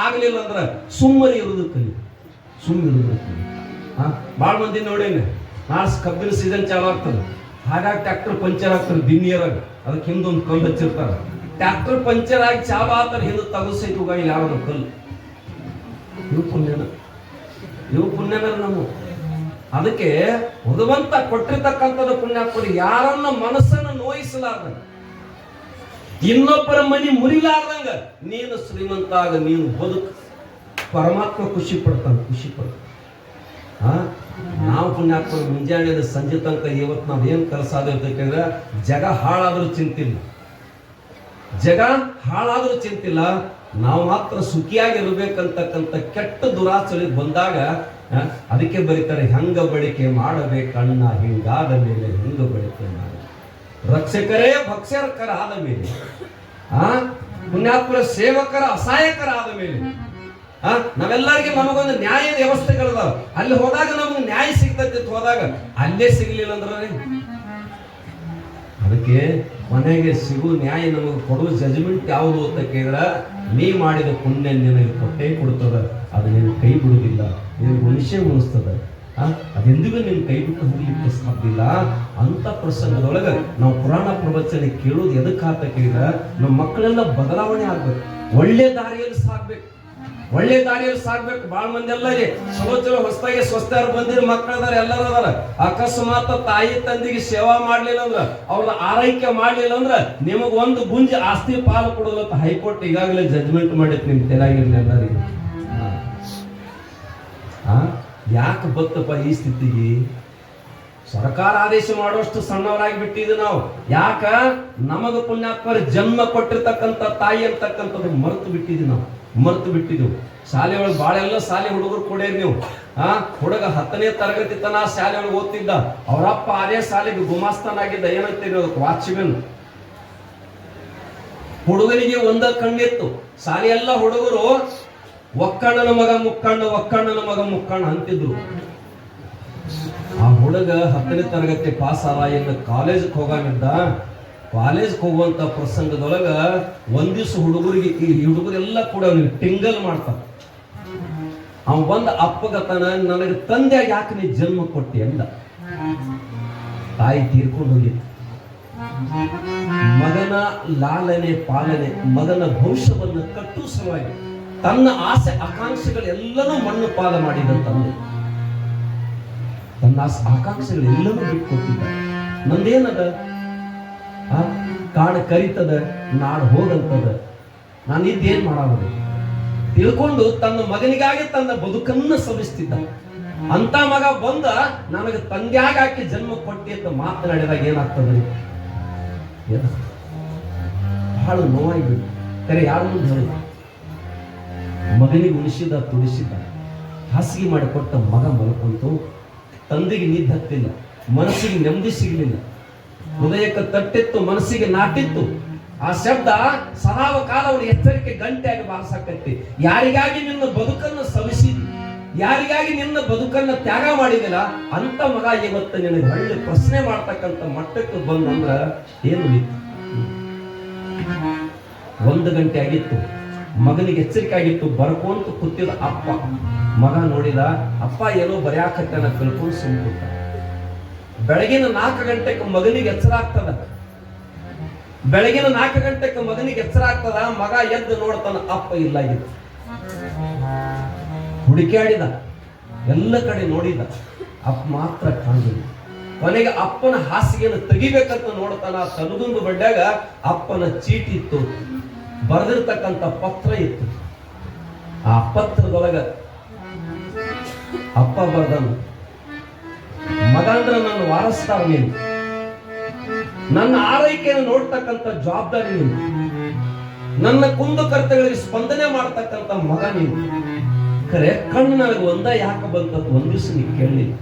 ಆಗ್ಲಿಲ್ಲ ಅಂದ್ರ ಸುಮ್ಮನೆ ಇರುವುದು ಕಲಿ, ಸುಮ್ಮನೆ ಕಲಿ. ಭಾಳ ಮಂದಿ ನೋಡೇನೆ, ನಾಳೆ ಕಬ್ಬಿನ ಸೀಸನ್ ಚಾಲು ಆಗ್ತದೆ, ಹಾಗಾಗಿ ಟ್ರ್ಯಾಕ್ಟರ್ ಪಂಚರ್ ಆಗ್ತಾರೆ ದಿನ್ನಿಯರಾಗ, ಅದಕ್ಕೆ ಹಿಂದೊಂದು ಕಲ್ಲು ಹಚ್ಚಿರ್ತಾರೆ. ಟ್ರ್ಯಾಕ್ಟರ್ ಪಂಚರ್ ಆಗಿ ಚಾಲು ಆಗ್ತಾರೆ, ಹಿಂದೆ ತಗಸೈತು ಇಲ್ಲಿ ಯಾವ ಕಲ್ಲು. ಇವು ಪುಣ್ಯನ ನಮ್ಮ. ಅದಕ್ಕೆ ಭಗವಂತ ಕೊಟ್ಟಿರ್ತಕ್ಕಂಥದ್ದು ಪುಣ್ಯಾತ್ಮರು ಯಾರನ್ನ ಮನಸ್ಸನ್ನು ನೋಯಿಸಲಾರ್ದಂಗ, ಇನ್ನೊಬ್ಬರ ಮನಿ ಮುರಿಲಾರ್ದಂಗ ನೀನು ಶ್ರೀಮಂತ ಆಗ, ನೀನು ಬದುಕು. ಪರಮಾತ್ಮ ಖುಷಿ ಪಡ್ತಾನೆ, ಖುಷಿ ಪಡ್ತಾನೆ. ನಾವು ಪುಣ್ಯಾತ್ಮ ಮುಂಜಾನೆ ಸಂಜೆ ತನಕ ಇವತ್ತು ನಾವೇನು ಕೆಲಸ ಆದ್ರೆ ಜಗ ಹಾಳಾದ್ರೂ ಚಿಂತಿಲ್ಲ, ಜಗ ಹಾಳಾದ್ರೂ ಚಿಂತಿಲ್ಲ. ನಾವು ಮಾತ್ರ ಸುಖಿಯಾಗಿರ್ಬೇಕಂತಕ್ಕಂಥ ಕೆಟ್ಟ ದುರಾಚರಣೆ ಬಂದಾಗ ಅದಕ್ಕೆ ಬರೀತಾರೆ, ಹೆಂಗ ಬಳಿಕೆ ಮಾಡಬೇಕಣ್ಣ ಹಿಂಗಾದ ಮೇಲೆ ಹೆಂಗ ಬಳಿಕೆ ಮಾಡ. ರಕ್ಷಕರೇ ಭಕ್ಷ್ಯಕರ ಆದ ಮೇಲೆ, ಪುಣ್ಯಾತ್ಮರ ಸೇವಕರ ಅಸಹಾಯಕರ ಆದ ಮೇಲೆ, ನಾವೆಲ್ಲರಿಗೆ ನಮಗೊಂದು ನ್ಯಾಯದ ವ್ಯವಸ್ಥೆಗಳದಾವ. ಅಲ್ಲಿ ಹೋದಾಗ ನಮ್ಗೆ ನ್ಯಾಯ ಸಿಗ್ತೈತಿ, ಹೋದಾಗ ಅಲ್ಲೇ ಸಿಗ್ಲಿಲ್ಲ ಅಂದ್ರೆ ಅದಕ್ಕೆ ಮನೆಗೆ ಸಿಗು ನ್ಯಾಯ ನಮಗೆ ಕೊಡುವ ಜಜ್ಮೆಂಟ್ ಯಾವುದು ಅಂತ ಕೇಳಿದ್ರೆ, ನೀ ಮಾಡಿದ ಪುಣ್ಯ ನಿನಗೆ ಕೊಟ್ಟೇ ಕೊಡ್ತದ, ಅದು ನಿನ್ನ ಕೈ ಬಿಡುವುದಿಲ್ಲ, ನಿನಗೆ ಮನುಷ್ಯ ಉಣಿಸ್ತದ. ಅದೆಂದಿಗೂ ನಿನ್ನ ಕೈ ಬಿಟ್ಟು ಹೋಗ್ಲಿಕ್ಕೆ ಸಾಧ್ಯವಿಲ್ಲ. ಅಂತ ಪ್ರಸಂಗದೊಳಗೆ ನಾವು ಪುರಾಣ ಪ್ರವಚನ ಕೇಳೋದು ಎದಕ್ಕೆ ಅಂತ ಕೇಳಿದ್ರೆ, ನಮ್ಮ ಮಕ್ಕಳೆಲ್ಲ ಬದಲಾವಣೆ ಆಗ್ಬೇಕು, ಒಳ್ಳೆ ದಾರಿಯಲ್ಲಿ ಸಾಗ್ಬೇಕು, ಒಳ್ಳೆ ದಾರಿಯಲ್ಲಿ ಸಾಗ್ಬೇಕು. ಬಾಳ ಮಂದಿ ಎಲ್ಲ ಚಲೋ ಹೊಸದಾಗಿ ಸ್ವಸ್ಥರು ಬಂದಿರೋ ಮಕ್ಕಳದಾರ, ಎಲ್ಲರೂ ಅದಾರ. ಅಕಸ್ಮಾತ್ ತಾಯಿ ತಂದೆಗೆ ಸೇವಾ ಮಾಡ್ಲಿಲ್ಲ ಅಂದ್ರ, ಅವ್ರ ಆರೈಕೆ ಮಾಡ್ಲಿಲ್ಲ ಅಂದ್ರ ನಿಮಗ್ ಒಂದು ಗುಂಜಿ ಆಸ್ತಿ ಪಾಲು ಕೊಡೋದಂತ ಹೈಕೋರ್ಟ್ ಈಗಾಗಲೇ ಜಜ್ಮೆಂಟ್ ಮಾಡಿತ್ತು ನಿಮ್ ತೆಲಾಗಿರ್ಲಿ ಎಲ್ಲರಿಗೆ. ಯಾಕೆ ಬತ್ತಪ್ಪ ಈ ಸ್ಥಿತಿಗೆ? ಸರ್ಕಾರ ಆದೇಶ ಮಾಡುವಷ್ಟು ಸಣ್ಣವರಾಗಿ ಬಿಟ್ಟಿದ್ದು ನಾವು. ಯಾಕ? ನಮಗ ಪುಣ್ಯಾತ್ಮರ ಜನ್ಮ ಕೊಟ್ಟಿರ್ತಕ್ಕಂಥ ತಾಯಿ ಅಂತಕ್ಕಂಥದ್ದು ಮರೆತು ಬಿಟ್ಟಿದ್ವಿ, ನಾವು ಮರೆತು ಬಿಟ್ಟಿದ್ದೆವು. ಶಾಲೆ ಒಳಗೆ ಬಾಳೆಲ್ಲ ಶಾಲೆ ಹುಡುಗರು ಕೊಡೇರಿ ನೀವು. ಹುಡುಗ 10ನೇ ತರಗತಿ ತನ ಶಾಲೆ ಒಳಗೆ ಓದ್ತಿದ್ದ, ಅವರಪ್ಪ ಅದೇ ಶಾಲೆಗೆ ಗುಮಾಸ್ತನಾಗಿದ್ದ, ಏನಂತೀರಿ ಅದಕ್ಕೆ, ವಾಚ್ಮೆನ್. ಹುಡುಗನಿಗೆ ಒಂದ ಕಣ್ಣಿತ್ತು. ಶಾಲೆ ಎಲ್ಲ ಹುಡುಗರು ಒಕ್ಕಣ್ಣನ ಮಗ ಮುಕ್ಕಣ್ಣ, ಒಕ್ಕಣ್ಣನ ಮಗ ಮುಕ್ಕಣ್ಣ ಅಂತಿದ್ರು. ಆ ಹುಡುಗ 10ನೇ ತರಗತಿ ಪಾಸ್ ಆದ, ಇನ್ನು ಕಾಲೇಜ್ಗೆ ಹೋಗಾಗಿದ್ದ. ಕಾಲೇಜ್ಗೆ ಹೋಗುವಂತ ಪ್ರಸಂಗದೊಳಗ ಒಂದ್ ದಿವ್ಸ ಹುಡುಗರಿಗೆ, ಈ ಹುಡುಗರೆಲ್ಲ ಕೂಡ ಅವ್ನಿಗೆ ಟಿಂಗಲ್ ಮಾಡ್ತಾರ. ಅವ ಬಂದ ಅಪ್ಪಗತನ, ನನಗೆ ತಂದೆ ಯಾಕೆ ನೀ ಜನ್ಮ ಕೊಟ್ಟಿ ಅಂದ. ತಾಯಿ ತೀರ್ಕೊಂಡು ಹೋಗಿತ್ತು. ಮಗನ ಲಾಲನೆ ಪಾಲನೆ, ಮಗನ ಭವಿಷ್ಯವನ್ನು ಕಟ್ಟುವ ಸಲುವಾಗಿ ತನ್ನ ಆಸೆ ಆಕಾಂಕ್ಷೆಗಳೆಲ್ಲನೂ ಮಣ್ಣು ಪಾಲ ಮಾಡಿದ ತಂದೆ. ತನ್ನ ಆಕಾಂಕ್ಷೆಗಳೆಲ್ಲನೂ ಬಿಟ್ಕೊಟ್ಟಿದ್ದ. ನಂದೇನದ? ಕಾಡು ಕರಿತದ, ನಾಡು ಹೋಗಂತದ, ನಾನು ಇದ್ದೇನ್ ಮಾಡೋದು ತಿಳ್ಕೊಂಡು ತನ್ನ ಮಗನಿಗಾಗಿ ತನ್ನ ಬದುಕನ್ನು ಸವಿಸ್ತಿದ್ದ. ಅಂತ ಮಗ ಬಂದ ನನಗೆ ತಂದೆಯಾಗ ಹಾಕಿ ಜನ್ಮ ಕೊಟ್ಟಿ ಅಂತ ಮಾತನಾಡಿದಾಗ ಏನಾಗ್ತದೆ? ಬಹಳ ನೋವಾಗಿಬಿಟ್ಟು ಕರೆ ಯಾರ ಮುಂದೆ ಹೇಳಿ, ಮಗನಿಗೆ ಉಣಿಸಿದ ತುಡಿಸಿದ, ಹಾಸಿಗೆ ಮಾಡಿಕೊಟ್ಟ ಮಗ ಮಲ್ಕೊಂತು. ತಂದೆಗೆ ನಿದ್ದೆ ಹತ್ತಿಲ್ಲ, ಮನಸ್ಸಿಗೆ ನೆಮ್ಮದಿ ಸಿಗಲಿಲ್ಲ, ಹೃದಯಕ್ಕೆ ತಟ್ಟಿತ್ತು, ಮನಸ್ಸಿಗೆ ನಾಟಿತ್ತು. ಆ ಶಬ್ದ ಸದಾವ ಕಾಲ ಅವನ ಎಚ್ಚರಿಕೆ ಗಂಟೆಯಾಗಿ ಬಾರಿಸಾಕತ್ತಿ. ಯಾರಿಗಾಗಿ ನಿನ್ನ ಬದುಕನ್ನು ಸವಿಸಿದಿ, ಯಾರಿಗಾಗಿ ನಿನ್ನ ಬದುಕನ್ನು ತ್ಯಾಗ ಮಾಡಿದಿಲ್ಲ ಅಂತ ಮಗ ಇವತ್ತು ನಿನಗೆ ಒಳ್ಳೆ ಪ್ರಶ್ನೆ ಮಾಡ್ತಕ್ಕಂಥ ಮಟ್ಟಕ್ಕೆ ಬಂದಂದ್ರ ಏನು? 1 ಗಂಟೆ ಆಗಿತ್ತು, ಮಗನಿಗೆ ಎಚ್ಚರಿಕೆ ಆಗಿತ್ತು. ಬರ್ಕೊಂತ ಕೂತಿದ ಅಪ್ಪ. ಮಗ ನೋಡಿದ, ಅಪ್ಪ ಏನೋ ಬರೆಯಾಕತ್ತನ ತಿಳ್ಕೊಂಡು ಸುಮ್ಕುತ್ತ. ಬೆಳಗಿನ 4 ಗಂಟೆಗೆ ಮಗನಿಗೆ ಎಚ್ಚರ ಆಗ್ತದ. ಬೆಳಗಿನ 4 ಗಂಟೆಗೆ ಮಗನಿಗೆ ಎಚ್ಚರ ಆಗ್ತದ. ಮಗ ಎದ್ದು ನೋಡ್ತಾನ, ಅಪ್ಪ ಇಲ್ಲ ಆಗಿತ್ತು. ಹುಡುಕಾಡಿದ, ಎಲ್ಲ ಕಡೆ ನೋಡಿದ, ಅಪ್ಪ ಮಾತ್ರ ಕಾಣಲಿಲ್ಲ. ಕೊನೆಗೆ ಅಪ್ಪನ ಹಾಸಿಗೆಯನ್ನು ತೆಗಿಬೇಕಂತ ನೋಡ್ತಾನ. ತನಗೊಂದು ಬಡ್ಡ್ಯಾಗ ಅಪ್ಪನ ಚೀಟಿ ಇತ್ತು, ಬರೆದಿರ್ತಕ್ಕಂಥ ಪತ್ರ ಇತ್ತು. ಆ ಪತ್ರದೊಳಗ ಅಪ್ಪ ಬರ್ದನು, ಮಗ ಅಂದ್ರ ನನ್ನ ವಾರಸ್ದಾರ ನೀನು, ನನ್ನ ಆರೈಕೆಯನ್ನು ನೋಡ್ತಕ್ಕಂಥ ಜವಾಬ್ದಾರಿ ನೀನು, ನನ್ನ ಕುಂದು ಕರ್ತಗಳಿಗೆ ಸ್ಪಂದನೆ ಮಾಡ್ತಕ್ಕಂಥ ಮಗ ನೀನು. ಖರೆ ಕಣ್ಣು ನನಗೆ ಒಂದ ಯಾಕೆ ಬಂತದ್ದು ಒಂದ್ ದಿವಸ ನೀ ಕೇಳಲಿಲ್ಲ.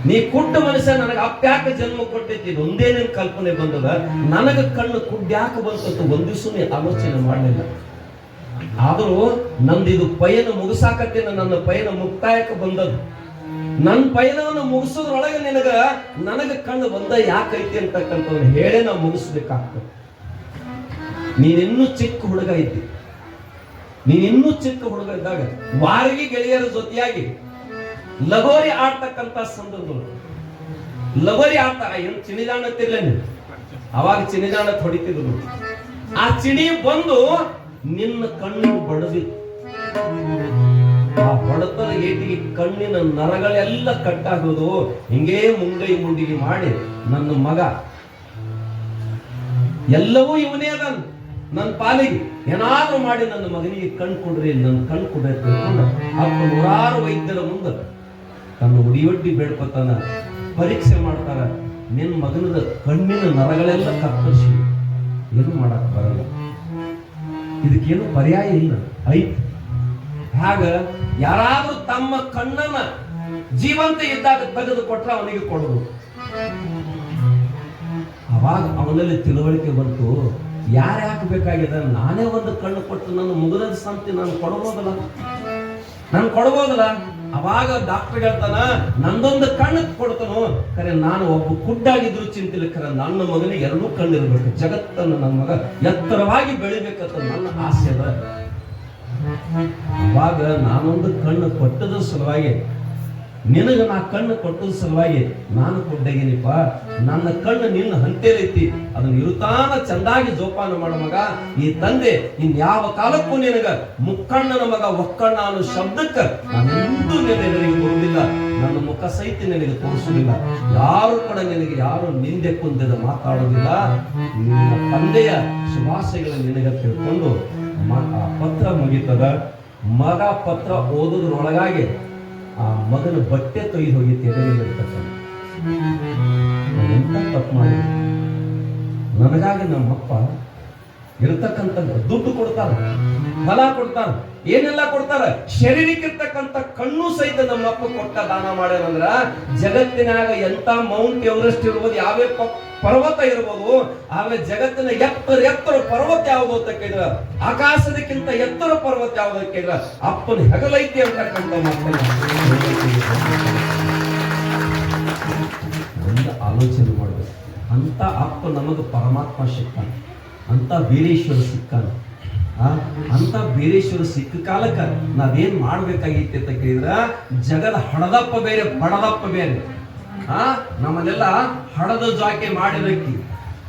ನೀ ಕುಡ್ಡ ಮನುಷ್ಯ, ನನಗೆ ಅಪ್ಪ ಯಾಕೆ ಜನ್ಮ ಕೊಟ್ಟೈತಿ ಒಂದೇ ನಿನ್ ಕಲ್ಪನೆ ಬಂದದ. ನನಗ ಕಣ್ಣು ಕುಡ್ಡ ಯಾಕೆ ಬಂತದ್ದು ಒಂದ್ ದಿವಸ ನೀ ಆಲೋಚನೆ ಮಾಡಲಿಲ್ಲ. ಆದರೂ ನಂದಿದು ಪಯಣ ಮುಗಿಸಾಕತ್ತೇನ, ನನ್ನ ಪಯಣ ಮುಕ್ತಾಯಕ್ಕೆ ಬಂದದ್ದು. ನನ್ನ ಪಯಣವನ್ನು ಮುಗಿಸೋದ್ರೊಳಗೆ ನನಗ ಕಣ್ಣು ಒಂದ ಯಾಕೈತಿ ಅಂತಕ್ಕಂಥವ್ರು ಹೇಳೇ ನಾವು ಮುಗಿಸ್ಬೇಕಾಗ್ತದೆ. ನೀನಿನ್ನೂ ಚಿಕ್ಕ ಹುಡುಗ ಇದ್ದಿ. ನೀನಿನ್ನೂ ಚಿಕ್ಕ ಹುಡುಗ ಇದ್ದಾಗ ವಾರಿಗೆ ಗೆಳೆಯರ ಜೊತೆಯಾಗಿ ಲಗೋರಿ ಆಡ್ತಕ್ಕಂತ ಸಂದರ್ಭಗಳು, ಲಗೋರಿ ಆಡ್ತಾ ಏನು ಚಿಣಿದಾಣ ಅಂತಿಲ್ಲ ನೀವು, ಅವಾಗ ಚಿಣಿದಾಣ ಹೊಡಿತಿದ್ರು. ಆ ಚಿಣಿ ಬಂದು ನಿನ್ನ ಕಣ್ಣಿಗೆ ಬಡದಿತ್ತು. ಆ ಹೊಡೆತದ ಏಟಿಗೆ ಕಣ್ಣಿನ ನರಗಳೆಲ್ಲ ಕಟ್ಟಾಗೋದು. ಹಿಂಗೇ ಮುಂಗೈ ಮುಂಡಿಗೆ ಮಾಡಿ ನನ್ನ ಮಗ ಎಲ್ಲವೂ ಇವನೇ ಅದ, ನನ್ನ ಪಾಲಿಗೆ ಏನಾದ್ರೂ ಮಾಡಿ ನನ್ನ ಮಗನಿಗೆ ಕಣ್ ಕೊಡ್ರಿ, ನನ್ನ ಕಣ್ ಕೊಡ್ರಿ ತಿಳ್ಕೊಂಡು ಅಪ್ಪ ನೂರಾರು ವೈದ್ಯರ ಮುಂದೆ ತನ್ನ ಉಡಿಯೊಡ್ಡಿ ಬೇಡ್ಕೊತಾನ, ಪರೀಕ್ಷೆ ಮಾಡ್ತಾರ. ನಿನ್ನ ಮಗನದ ಕಣ್ಣಿನ ನರಗಳೆಲ್ಲ ಕತ್ತರಿಸಿ ಏನು ಮಾಡಕ್ ಬರಲ್ಲ, ಇದಕ್ಕೇನು ಪರ್ಯಾಯ ಇಲ್ಲ ಐತ್. ಹಾಗ ಯಾರಾದ್ರೂ ತಮ್ಮ ಕಣ್ಣನ್ನ ಜೀವಂತ ಇದ್ದಾಗ ತೆಗೆದು ಕೊಟ್ರೆ ಅವನಿಗೆ ಕೊಡೋದು. ಅವಾಗ ಅವನಲ್ಲಿ ತಿಳುವಳಿಕೆ ಬಂತು, ಯಾರ್ಯಾಕೆ ಬೇಕಾಗಿದೆ, ನಾನೇ ಒಂದು ಕಣ್ಣು ಕೊಟ್ಟು ನನ್ನ ಮುಗಿದ ಸಂತಿ ನಾನು ಕೊಡಬಹುದಲ್ಲ. ಅವಾಗ ಡಾಕ್ಟರ್ ಹೇಳ್ತಾನ, ನಂದೊಂದು ಕಣ್ಣು ಕೊಡ್ತಾನೋ ಖರೆ, ನಾನು ಒಬ್ಬ ಕುಡ್ಡಾಗಿದ್ರು ಚಿಂತಿಲ್ಲ, ಖರೆ ನನ್ನ ಮಗನಿಗೆ ಎರಡೂ ಕಣ್ಣಿರ್ಬೇಕು, ಜಗತ್ತನ್ನು ನನ್ನ ಮಗ ಎತ್ತರವಾಗಿ ಬೆಳಿಬೇಕಂತ ನನ್ನ ಆಸೆ ಅದ. ಅವಾಗ ನಾನೊಂದು ಕಣ್ಣು ಕೊಟ್ಟದ ಸಲುವಾಗಿ, ನಿನಗ ನಾ ಕಣ್ಣು ಕೊಟ್ಟದ ಸಲುವಾಗಿ ನಾನು ಕೊಡ್ಡಾಗಿನಿಪ್ಪ. ನನ್ನ ಕಣ್ಣು ನಿನ್ನ ಹಂತೇಲೈತಿ, ಅದನ್ನ ಇರುತ್ತಾನ ಚಂದಾಗಿ ಜೋಪಾನ ಮಾಡೋ ಮಗ. ಈ ತಂದೆ ಇನ್ಯಾವ ಕಾಲಕ್ಕೂ ನಿನಗ ಮುಕ್ಕಣ್ಣನ ಮಗ ಒಕ್ಕಣ್ಣ ಅನ್ನೋ ಶಬ್ದಕ್ಕ ನಾನೆಂದೂ ನಿನಗೆ ಕೊಡುವುದಿಲ್ಲ, ನನ್ನ ಮುಖ ಸಹಿತ ನಿನಗೆ ತೋರಿಸುವುದಿಲ್ಲ. ಯಾರು ಕೂಡ ನಿನಗೆ ಯಾರು ನಿಂದೆ ಕುಂದದ ಮಾತಾಡೋದಿಲ್ಲ. ನಿನ್ನ ತಂದೆಯ ಶುಭಾಶಯಗಳನ್ನು ನಿನಗೆ ತಿಳ್ಕೊಂಡು ಆ ಪತ್ರ ಮುಗಿತದ. ಮಗ ಪತ್ರ ಓದೋದ್ರೊಳಗಾಗಿ ಆ ಮಗನ ಬಟ್ಟೆ ತೊಯ್ದು ಹೋಗಿತ್ತು. ಎಂತ ತಪ್ಪು ಮಾಡಿ ನನಗಾಗಿ ನಮ್ಮಪ್ಪ ಇರತಕ್ಕಂಥ ದುಡ್ಡು ಕೊಡ್ತಾರ, ಫಲ ಕೊಡ್ತಾರ, ಏನೆಲ್ಲ ಕೊಡ್ತಾರ, ಶರೀರಕ್ಕಿರ್ತಕ್ಕಂಥ ಕಣ್ಣು ಸಹಿತ ನಮ್ಮಪ್ಪ ಕೊಟ್ಟ ದಾನ ಮಾಡ್ಯಾರಂದ್ರ ಜಗತ್ತಿನಾಗ ಎಂತ ಮೌಂಟ್ ಎವರೆಸ್ಟ್ ಇರ್ಬೋದು, ಯಾವೇ ಪರ್ವತ ಇರ್ಬೋದು, ಆಮೇಲೆ ಜಗತ್ತಿನ ಎತ್ತರ ಪರ್ವತ ಯಾವುದು ಅಂತ ಕೇಳಿದ್ರ, ಆಕಾಶದಕ್ಕಿಂತ ಎತ್ತರ ಪರ್ವತ ಯಾವುದು ಅಂತ ಕೇಳಿದ್ರ ಅಪ್ಪನ ಹೆಗಲೈತಿ ಅಂತಕ್ಕಂಥ ಮಾತನ್ನ ಒಂದು ಆಲೋಚನೆ ಮಾಡ್ಬೇಕು. ಅಂತ ಅಪ್ಪ ನಮಗ ಪರಮಾತ್ಮ ಸಿಕ್ಕಾನ, ಅಂತ ಬೀರೇಶ್ವರ ಸಿಕ್ಕಾನ. ಅಂತ ಬೀರೇಶ್ವರ ಸಿಕ್ಕ ಕಾಲಕ್ಕ ನಾವೇನ್ ಮಾಡ್ಬೇಕಾಗಿತ್ತು ಅಂತ ಕೇಳಿದ್ರ, ಜಗದ ಹಡದಪ್ಪ ಬೇರೆ ಬಡದಪ್ಪ ಬೇರೆ. ನಮ್ಮನ್ನೆಲ್ಲ ಹಡದ ಜಾಕೆ ಮಾಡಿರಕ್ಕಿ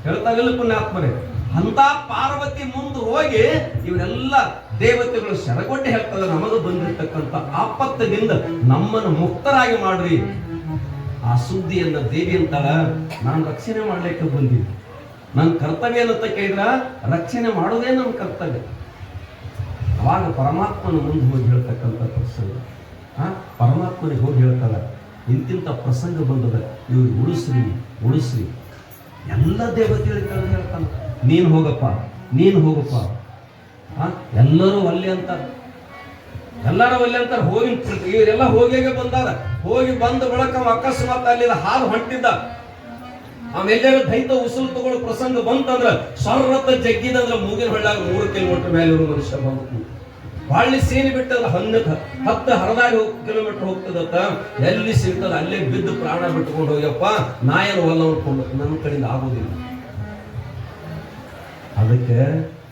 ಹೇಳ್ತಾಗಲ್ಲ ಪುಣ್ಯಾತ್ಮರೇ. ಅಂತ ಪಾರ್ವತಿ ಮುಂದೆ ಹೋಗಿ ಇವರೆಲ್ಲ ದೇವತೆಗಳು ಶರಗೊಟ್ಟೆ ಹೇಳ್ತಾರೆ, ನಮಗ ಬಂದಿರ್ತಕ್ಕಂಥ ಆಪತ್ತದಿಂದ ನಮ್ಮನ್ನು ಮುಕ್ತರಾಗಿ ಮಾಡ್ರಿ. ಆ ಸುದ್ದಿಯನ್ನ ದೇವಿ ಅಂತಾಳ, ನಾನು ರಕ್ಷಣೆ ಮಾಡ್ಲಿಕ್ಕೆ ಬಂದಿದ್ದೆ. ನನ್ನ ಕರ್ತವ್ಯ ಏನಂತ ಕೇಳಿದ್ರ ರಕ್ಷಣೆ ಮಾಡೋದೇ ನನ್ನ ಕರ್ತವ್ಯ. ಅವಾಗ ಪರಮಾತ್ಮನ ಮುಂದೆ ಹೋಗಿ ಹೇಳ್ತಕ್ಕಂಥ ಪ್ರಸಂಗ, ಪರಮಾತ್ಮನಿಗೆ ಹೋಗಿ ಹೇಳ್ತಾಳ, ಇಂತಿಂತ ಪ್ರಸಂಗ ಬಂದದ, ಇವ್ರು ಉಳಿಸ್ರಿ. ಎಲ್ಲ ದೇವತೆಗಳು ಹೇಳ್ತಾನ, ನೀನು ಹೋಗಪ್ಪ. ಎಲ್ಲರೂ ಒಲ್ಲೆ ಅಂತಾರ, ಹೋಗಿ ಇವರೆಲ್ಲ ಹೋಗಿಗೆ ಬಂದಾರ. ಹೋಗಿ ಬಂದ ಬಳಕ ಅಕಸ್ಮಾತ್ ಅಲ್ಲಿ ಹಾಲು ಹೊಂಟಿದ್ದ, ಆಮೇಲೆ ದೈತ ಉಸುಲು ತಗೊಳ್ಳೋ ಪ್ರಸಂಗ ಬಂತಂದ್ರ ಸರ್ವತ ಜಗ್ಗಿದಂದ್ರ ಮೂಗಿನ ಹೊಳ್ಳಾಗ 3 ಕಿಲೋಮೀಟರ್ ಮೇಲೆ ಇರೋ ಮನುಷ್ಯ ಬಂತು. ಬಾಳ್ಳಿ ಸೀನಿ ಬಿಟ್ಟದ್ರ 10 ಹರದಾಗಿ ಕಿಲೋಮೀಟರ್ ಹೋಗ್ತದತ್ತ. ಎಲ್ಲಿ ಸಿಗ್ತದ ಅಲ್ಲೇ ಬಿದ್ದು ಪ್ರಾಣ ಬಿಟ್ಕೊಂಡು ಹೋಗ್ಯಪ್ಪ, ನಾಯನ ಹೊಲ ಹೊಂದ್ಕೊಂಡು ನನ್ನ ಕಡೆಯಿಂದ ಆಗೋದಿಲ್ಲ. ಅದಕ್ಕೆ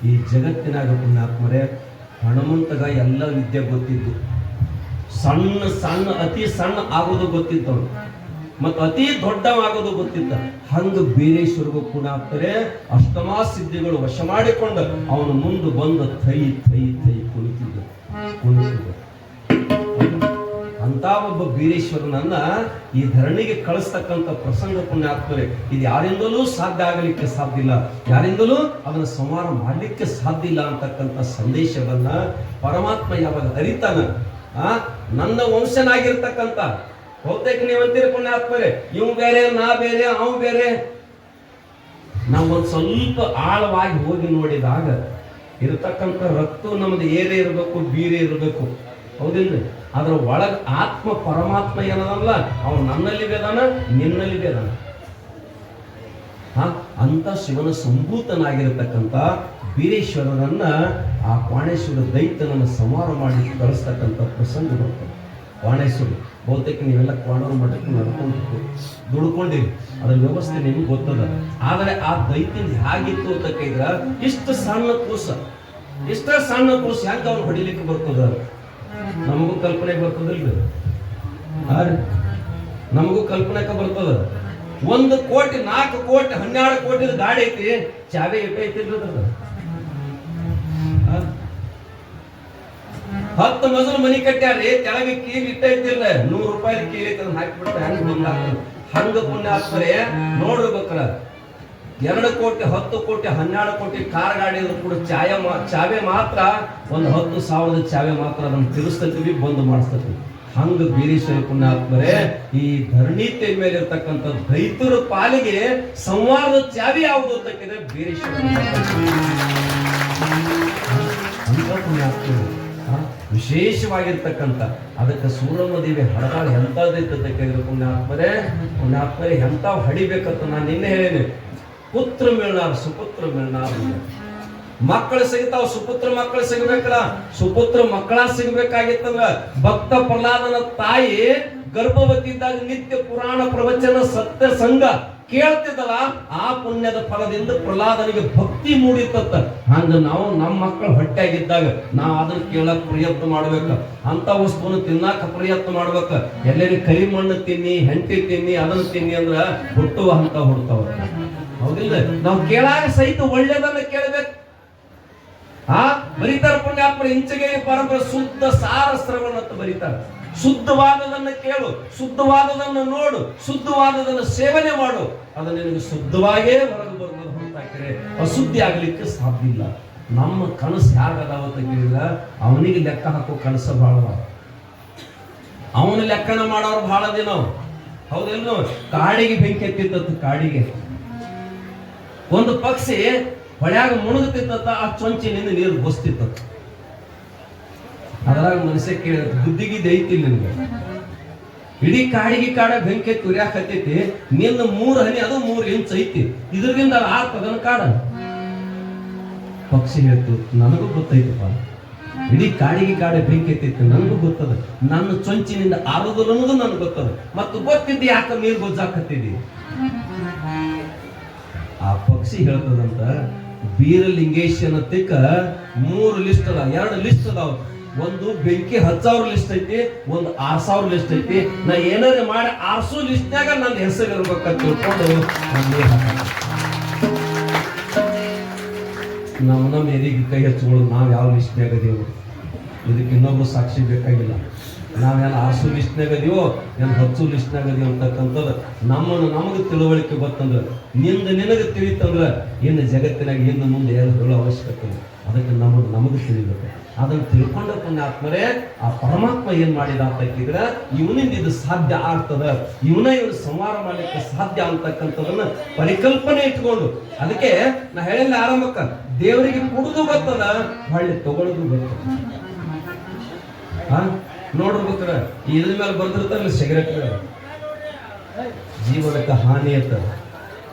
ಈ ಜಗತ್ತಿನಾಗ ಪುಣ್ಯಾತ್ಮರೇ, ಹನುಮಂತಗ ಎಲ್ಲ ವಿದ್ಯೆ ಗೊತ್ತಿದ್ದು, ಸಣ್ಣ ಅತಿ ಸಣ್ಣ ಆಗೋದು ಗೊತ್ತಿದ್ದವನು, ಮತ್ತು ಅತಿ ದೊಡ್ಡವಾಗೋದು ಗೊತ್ತಿದ್ದ. ಹಂಗ ಬೀರೇಶ್ವರಿಗೂ ಪುಣ್ಯಾತ್ಮರೇ ಅಷ್ಟಮಾ ಸಿದ್ಧಿಗಳು ವಶ ಮಾಡಿಕೊಂಡು ಅವನು ಮುಂದೆ ಬಂದು ಥೈ ಕುಳಿತಿದ್ದ. ಅಂತ ಒಬ್ಬ ಬೀರೇಶ್ವರನನ್ನ ಈ ಧರಣಿಗೆ ಕಳಿಸ್ತಕ್ಕಂಥ ಪ್ರಸಂಗ ಪುಣ್ಯಾತ್ಮರೇ, ಇದು ಯಾರಿಂದಲೂ ಸಾಧ್ಯ ಆಗಲಿಕ್ಕೆ ಸಾಧ್ಯ ಇಲ್ಲ, ಯಾರಿಂದಲೂ ಅದನ್ನು ಸಂಹಾರ ಮಾಡಲಿಕ್ಕೆ ಸಾಧ್ಯ ಇಲ್ಲ ಅಂತಕ್ಕಂಥ ಸಂದೇಶವನ್ನ ಪರಮಾತ್ಮ ಯಾವಾಗ ಅರಿತಾನ, ನನ್ನ ವಂಶನಾಗಿರ್ತಕ್ಕಂಥ ಬಹುತೇಕ ನೀವಂತೀರಿ ಪುಣ್ಯಾತ್ಮರೇ, ಇವ್ ಬೇರೆ, ನಾ ಬೇರೆ, ಅವ್ ಬೇರೆ. ನಾವೊಂದು ಸ್ವಲ್ಪ ಆಳವಾಗಿ ಹೋಗಿ ನೋಡಿದಾಗ ಇರತಕ್ಕಂಥ ರಕ್ತ ನಮ್ದು ಏರೇ ಇರಬೇಕು, ಬೀರೇ ಇರಬೇಕು, ಹೌದಿಲ್ರಿ? ಅದ್ರ ಒಳಗ ಆತ್ಮ ಪರಮಾತ್ಮ ಏನದಲ್ಲ, ಅವನು ನನ್ನಲ್ಲಿ ಬೇದಾನ, ನಿನ್ನಲ್ಲಿ ಬೇದಾನ. ಅಂತ ಶಿವನ ಸಂಭೂತನಾಗಿರತಕ್ಕಂಥ ಬೀರೇಶ್ವರನನ್ನ ಆ ಕ್ವಾಣೇಶ್ವರ ದೈತ್ಯನನ್ನು ಸಂಹಾರ ಮಾಡಿ ಕಳಿಸ್ತಕ್ಕಂಥ ಪ್ರಸಂಗ ಬರ್ತದೆ. ಕ್ವಾಣೇಶ್ವರ ಬಹುತೇಕ ನೀವೆಲ್ಲ ಕ್ವಾಣೂರು ಮಠಕ್ಕೆ ನಡ್ಕೊಂಡು ದುಡ್ಕೊಂಡಿರಿ, ಅದ್ರ ವ್ಯವಸ್ಥೆ ನಿಮ್ಗೆ ಗೊತ್ತದ. ಆದರೆ ಆ ದೈತ್ಯ ಹೇಗಿತ್ತು ಅಂತ ಕೇಳಿದ್ರ, ಇಷ್ಟ ಸಣ್ಣ ಕೂಸ ಹೆಂಗ ಅವ್ನು ಹೊಡಿಲಿಕ್ಕೆ ಬರ್ತದ? ನಮಗೂ ಕಲ್ಪನೆ ಬರ್ತದಿಲ್ರಿ? ನಮಗೂ ಕಲ್ಪನೆಕ ಬರ್ತದ. 1 ಕೋಟಿ 4 ಕೋಟಿ 12 ಕೋಟಿ ಗಾಡಿ ಐತಿ, ಚಾವೆ ಐತಿಲ್ರಿ ಅದ್ರದ? 10 ಮಜಲು ಮನಿ ಕಟ್ಟ್ಯಾರಿ, ಕೆಳಗೆ ಕೀಲ್ ಇಟ್ಟಿಲ್ಲ, 100 ರೂಪಾಯಿ ಕೀಲ್ ಐತಿ, ಅದನ್ನ ಹಾಕಿಬಿಟ್ರೆ ಹೆಂಗ್ ಬಂದ ಹಂಗ ಪುಣ್ಯ ಆಗ್ತಾರೆ ನೋಡ್ಬೇಕಾರ. 2 ಕೋಟಿ 10 ಕೋಟಿ 12 ಕೋಟಿ ಕಾರ್ ಗಾಡಿ ಕೂಡ ಚಾವೆ ಮಾತ್ರ 10,000 ಚಾವೆ ಮಾತ್ರ ಅದನ್ನ ತಿರ್ಸ್ತೈತಿವಿ, ಬಂದ್ ಮಾಡಿಸ್ತೈತಿ. ಹಂಗ ಬೀರೇಶ್ವರ ಪುಣ್ಯಾತ್ಮರೇ ಈ ಧರಣಿತೆ ಮೇಲೆ ಇರ್ತಕ್ಕಂಥ ದೈತರ ಪಾಲಿಗೆ ಸಂವಾರದ ಚಾವಿ ಯಾವುದು ಅಂತ ಕೇಳಿದ್ರೆ ಬೀರೇಶ್ವರ ಅಂತ ಪುಣ್ಯಾತ್ಮರು. ವಿಶೇಷವಾಗಿರ್ತಕ್ಕಂಥ ಅದಕ್ಕೆ ಸೂರಮ್ಮ ದೇವಿ ಹಡಗಾಳ ಎಂತದೈತೆ ಅಂತ ಕೇಳಿದ್ರೆ ಪುಣ್ಯಾತ್ಮರೇ ಎಂತಾವ್ ಹಡಿಬೇಕಂತ ನಾನು ನಿನ್ನೆ ಹೇಳೇನೆ. ಪುತ್ರ ಮಿಳ್ನಾರ ಸುಪುತ್ರ ಮಿಳ್ನಾರ, ಮಕ್ಕಳು ಸಿಗ್ತಾವ, ಸುಪುತ್ರ ಮಕ್ಕಳು ಸಿಗ್ಬೇಕಲ್ಲ, ಸುಪುತ್ರ ಮಕ್ಕಳ ಸಿಗ್ಬೇಕಾಗಿತ್ತಂದ್ರ ಭಕ್ತ ಪ್ರಹ್ಲಾದನ ತಾಯಿ ಗರ್ಭವತಿ ಇದ್ದಾಗ ನಿತ್ಯ ಪುರಾಣ ಪ್ರವಚನ ಸತ್ಯ ಸಂಘ ಕೇಳ್ತಿದ್ದಲ್ಲ, ಆ ಪುಣ್ಯದ ಫಲದಿಂದ ಪ್ರಹ್ಲಾದನಿಗೆ ಭಕ್ತಿ ಮೂಡಿತತ್ತ. ಹಂಗ ನಾವು ನಮ್ಮ ಮಕ್ಕಳು ಹೊಟ್ಟೆಯಾಗಿದ್ದಾಗ ನಾವು ಅದನ್ನ ಕೇಳಕ್ ಪ್ರಯತ್ನ ಮಾಡ್ಬೇಕ, ಅಂತ ವಸ್ತುವನ್ನು ತಿನ್ನಾಕ ಪ್ರಯತ್ನ ಮಾಡ್ಬೇಕ. ಎಲ್ಲರಿಗೆ ಕರಿ ಮಣ್ಣು ತಿನ್ನಿ, ಹೆಂಟಿ ತಿನ್ನಿ, ಅದನ್ನ ತಿನ್ನಿ ಅಂದ್ರ ಹುಟ್ಟುವ ಹಂತ ಹುಡ್ತಾವ, ಹೌದಿಲ್ಲ? ನಾವು ಕೇಳಾಗ ಸಹಿತ ಒಳ್ಳೇದನ್ನ ಕೇಳ್ಬೇಕು. ಬರೀತಾರ ಪುಣ್ಯಾತ್ಮರು ಇಂಚಗೆ ಪರಂಪರೆ ಶುದ್ಧ ಸಾರ ಶ್ರವಣ ಅಂತ ಬರೀತಾರೆ. ಶುದ್ಧವಾದದನ್ನ ಕೇಳು, ಶುದ್ಧವಾದದನ್ನ ನೋಡು, ಶುದ್ಧವಾದದನ್ನ ಸೇವನೆ ಮಾಡು, ಅದು ನಿನಗೆ ಶುದ್ಧವಾಗೇ ಹೊರಗೆ ಬರುವುದು ಹೊರತಾಕಿದ್ರೆ ಅಶುದ್ಧಿ ಆಗ್ಲಿಕ್ಕೆ ಸಾಧ್ಯ ಇಲ್ಲ. ನಮ್ಮ ಕನಸು ಯಾಗದಾವತ್ತ ಕೇಳಿದ್ರ ಅವನಿಗೆ ಲೆಕ್ಕ ಹಾಕೋ ಕನಸ ಬಹಳ, ಅವನ ಲೆಕ್ಕನ ಮಾಡೋರು ಬಹಳ ದಿನ, ಹೌದಿಲ್ಲ? ಕಾಡಿಗೆ ಬೆಂಕಿ ಎತ್ತಿತ್ತ, ಕಾಡಿಗೆ ಒಂದು ಪಕ್ಷಿ ಹೊಳ್ಯಾಗ ಮುಣುಗುತ್ತಿತ್ತ, ಆ ಚೊಂಚಿನಿಂದ ನೀರು ಬಸ್ತಿತ್ತ. ಅದ್ರಾಗ ಮನುಷ್ಯ ಕೇಳ ಬುದ್ಧಿಗಿದ್ದು ಐತಿ ನಿನ್ಗೆ, ಇಡೀ ಕಾಡಿಗೆ ಕಾಡ ಬೆಂಕಿ ತುರ್ಯಾಕತ್ತೈತಿ, ನಿನ್ನ 3 ಹನಿ ಅದು 3 ಇಂಚ್ ಐತಿ, ಇದರಿಂದ ಆರ್ತದನ್ ಕಾಡ. ಪಕ್ಷಿ ಹೇಳ್ತು, ನನಗೂ ಗೊತ್ತೈತಪ್ಪ, ಇಡೀ ಕಾಡಿಗೆ ಕಾಡ ಬೆಂಕಿ ಎತ್ತೈತಿ, ನನಗೂ ಗೊತ್ತದ, ನನ್ನ ಚೊಂಚಿನಿಂದ ಆರೋದು ಅನ್ನೋದು ನನಗೆ ಗೊತ್ತದ, ಮತ್ತು ಗೊತ್ತಿದ್ದಿ ಯಾಕ ನೀರು ಗೊಜ್ಜಾಕತ್ತಿದ್ದಿ? ಆ ಪಕ್ಷಿ ಹೇಳ್ತದಂತ, ಬೀರಲಿಂಗೇಶನ ತಿಕ್ಕ 3 ಲಿಸ್ಟ್ ಅದ, 2 ಲಿಸ್ಟ್ ಅದಾವ. ಒಂದು ಬೆಂಕಿ 10,000 ಲಿಸ್ಟ್ ಐತಿ, ಒಂದು 6,000 ಲಿಸ್ಟ್ ಐತಿ. ನಾ ಏನಾರ ಮಾಡಿ 600 ಲಿಸ್ಟ್ನಾಗ ನನ್ನ ಹೆಸರು ಇರ್ಬೇಕಂತ ತಿಳ್ಕೊಂಡು ನಮ್ಮ ಎದಿಗೆ ಕೈ ಹಚ್ಕೊಳ್ಳೋದು. ನಾವ್ ಯಾವ ಲಿಸ್ಟ್ನಾಗ ಅದೀವು, ಇದಕ್ಕೆ ಇನ್ನೊಬ್ರು ಸಾಕ್ಷಿ ಬೇಕಾಗಿಲ್ಲ. ನಾವೇನು 600 ಲಿಸ್ಟ್ನಾಗ ಅದೀವೋ ಏನು 10 ಲಿಸ್ಟ್ನಾಗ ಅದೀವಿ ಅಂತಕ್ಕಂಥದ್ದು ನಮಗೆ ತಿಳುವಳಿಕೆ ಗೊತ್ತಂದ್ರೆ, ನಿನಗೆ ತಿಳಿತಂದ್ರೆ ಇನ್ನು ಜಗತ್ತಿನಾಗ ಇನ್ನು ಮುಂದೆ ಏನು ಹೇಳೋ ಅವಶ್ಯಕತೆ ಇಲ್ಲ. ಅದಕ್ಕೆ ನಮಗೆ ತಿಳಿಬೇಕು. ಅದನ್ನು ತಿಳ್ಕೊಂಡ ಪುಣ್ಯಾತ್ಮರೇ ಆ ಪರಮಾತ್ಮ ಏನ್ ಮಾಡಿದ ಅಂತ ಕೇಳಿದ್ರೆ, ಇವನಿಂದ ಇದು ಸಾಧ್ಯ ಆಗ್ತದ, ಇವನ ಸಂಹಾರ ಮಾಡ್ಲಿಕ್ಕೆ ಸಾಧ್ಯ ಅಂತಕ್ಕಂಥದನ್ನ ಪರಿಕಲ್ಪನೆ ಇಟ್ಕೊಂಡು, ಅದಕ್ಕೆ ನಾ ಹೇಳಿಲ್ಲ ಆರಂಭಕ್ಕ, ದೇವರಿಗೆ ಕುಡುದು ಗೊತ್ತದ, ಹೊಳ್ಳಿ ತಗೊಳ್ಳೋದು ಗೊತ್ತದ. ನೋಡ್ಬೇಕ್ರ ಇದ್ರ ಮೇಲೆ ಬರ್ದಿರ್ತಾರಲ್ಲ ಸಿಗರೇಟ್ ಜೀವನಕ್ಕೆ ಹಾನಿ ಅಂತ.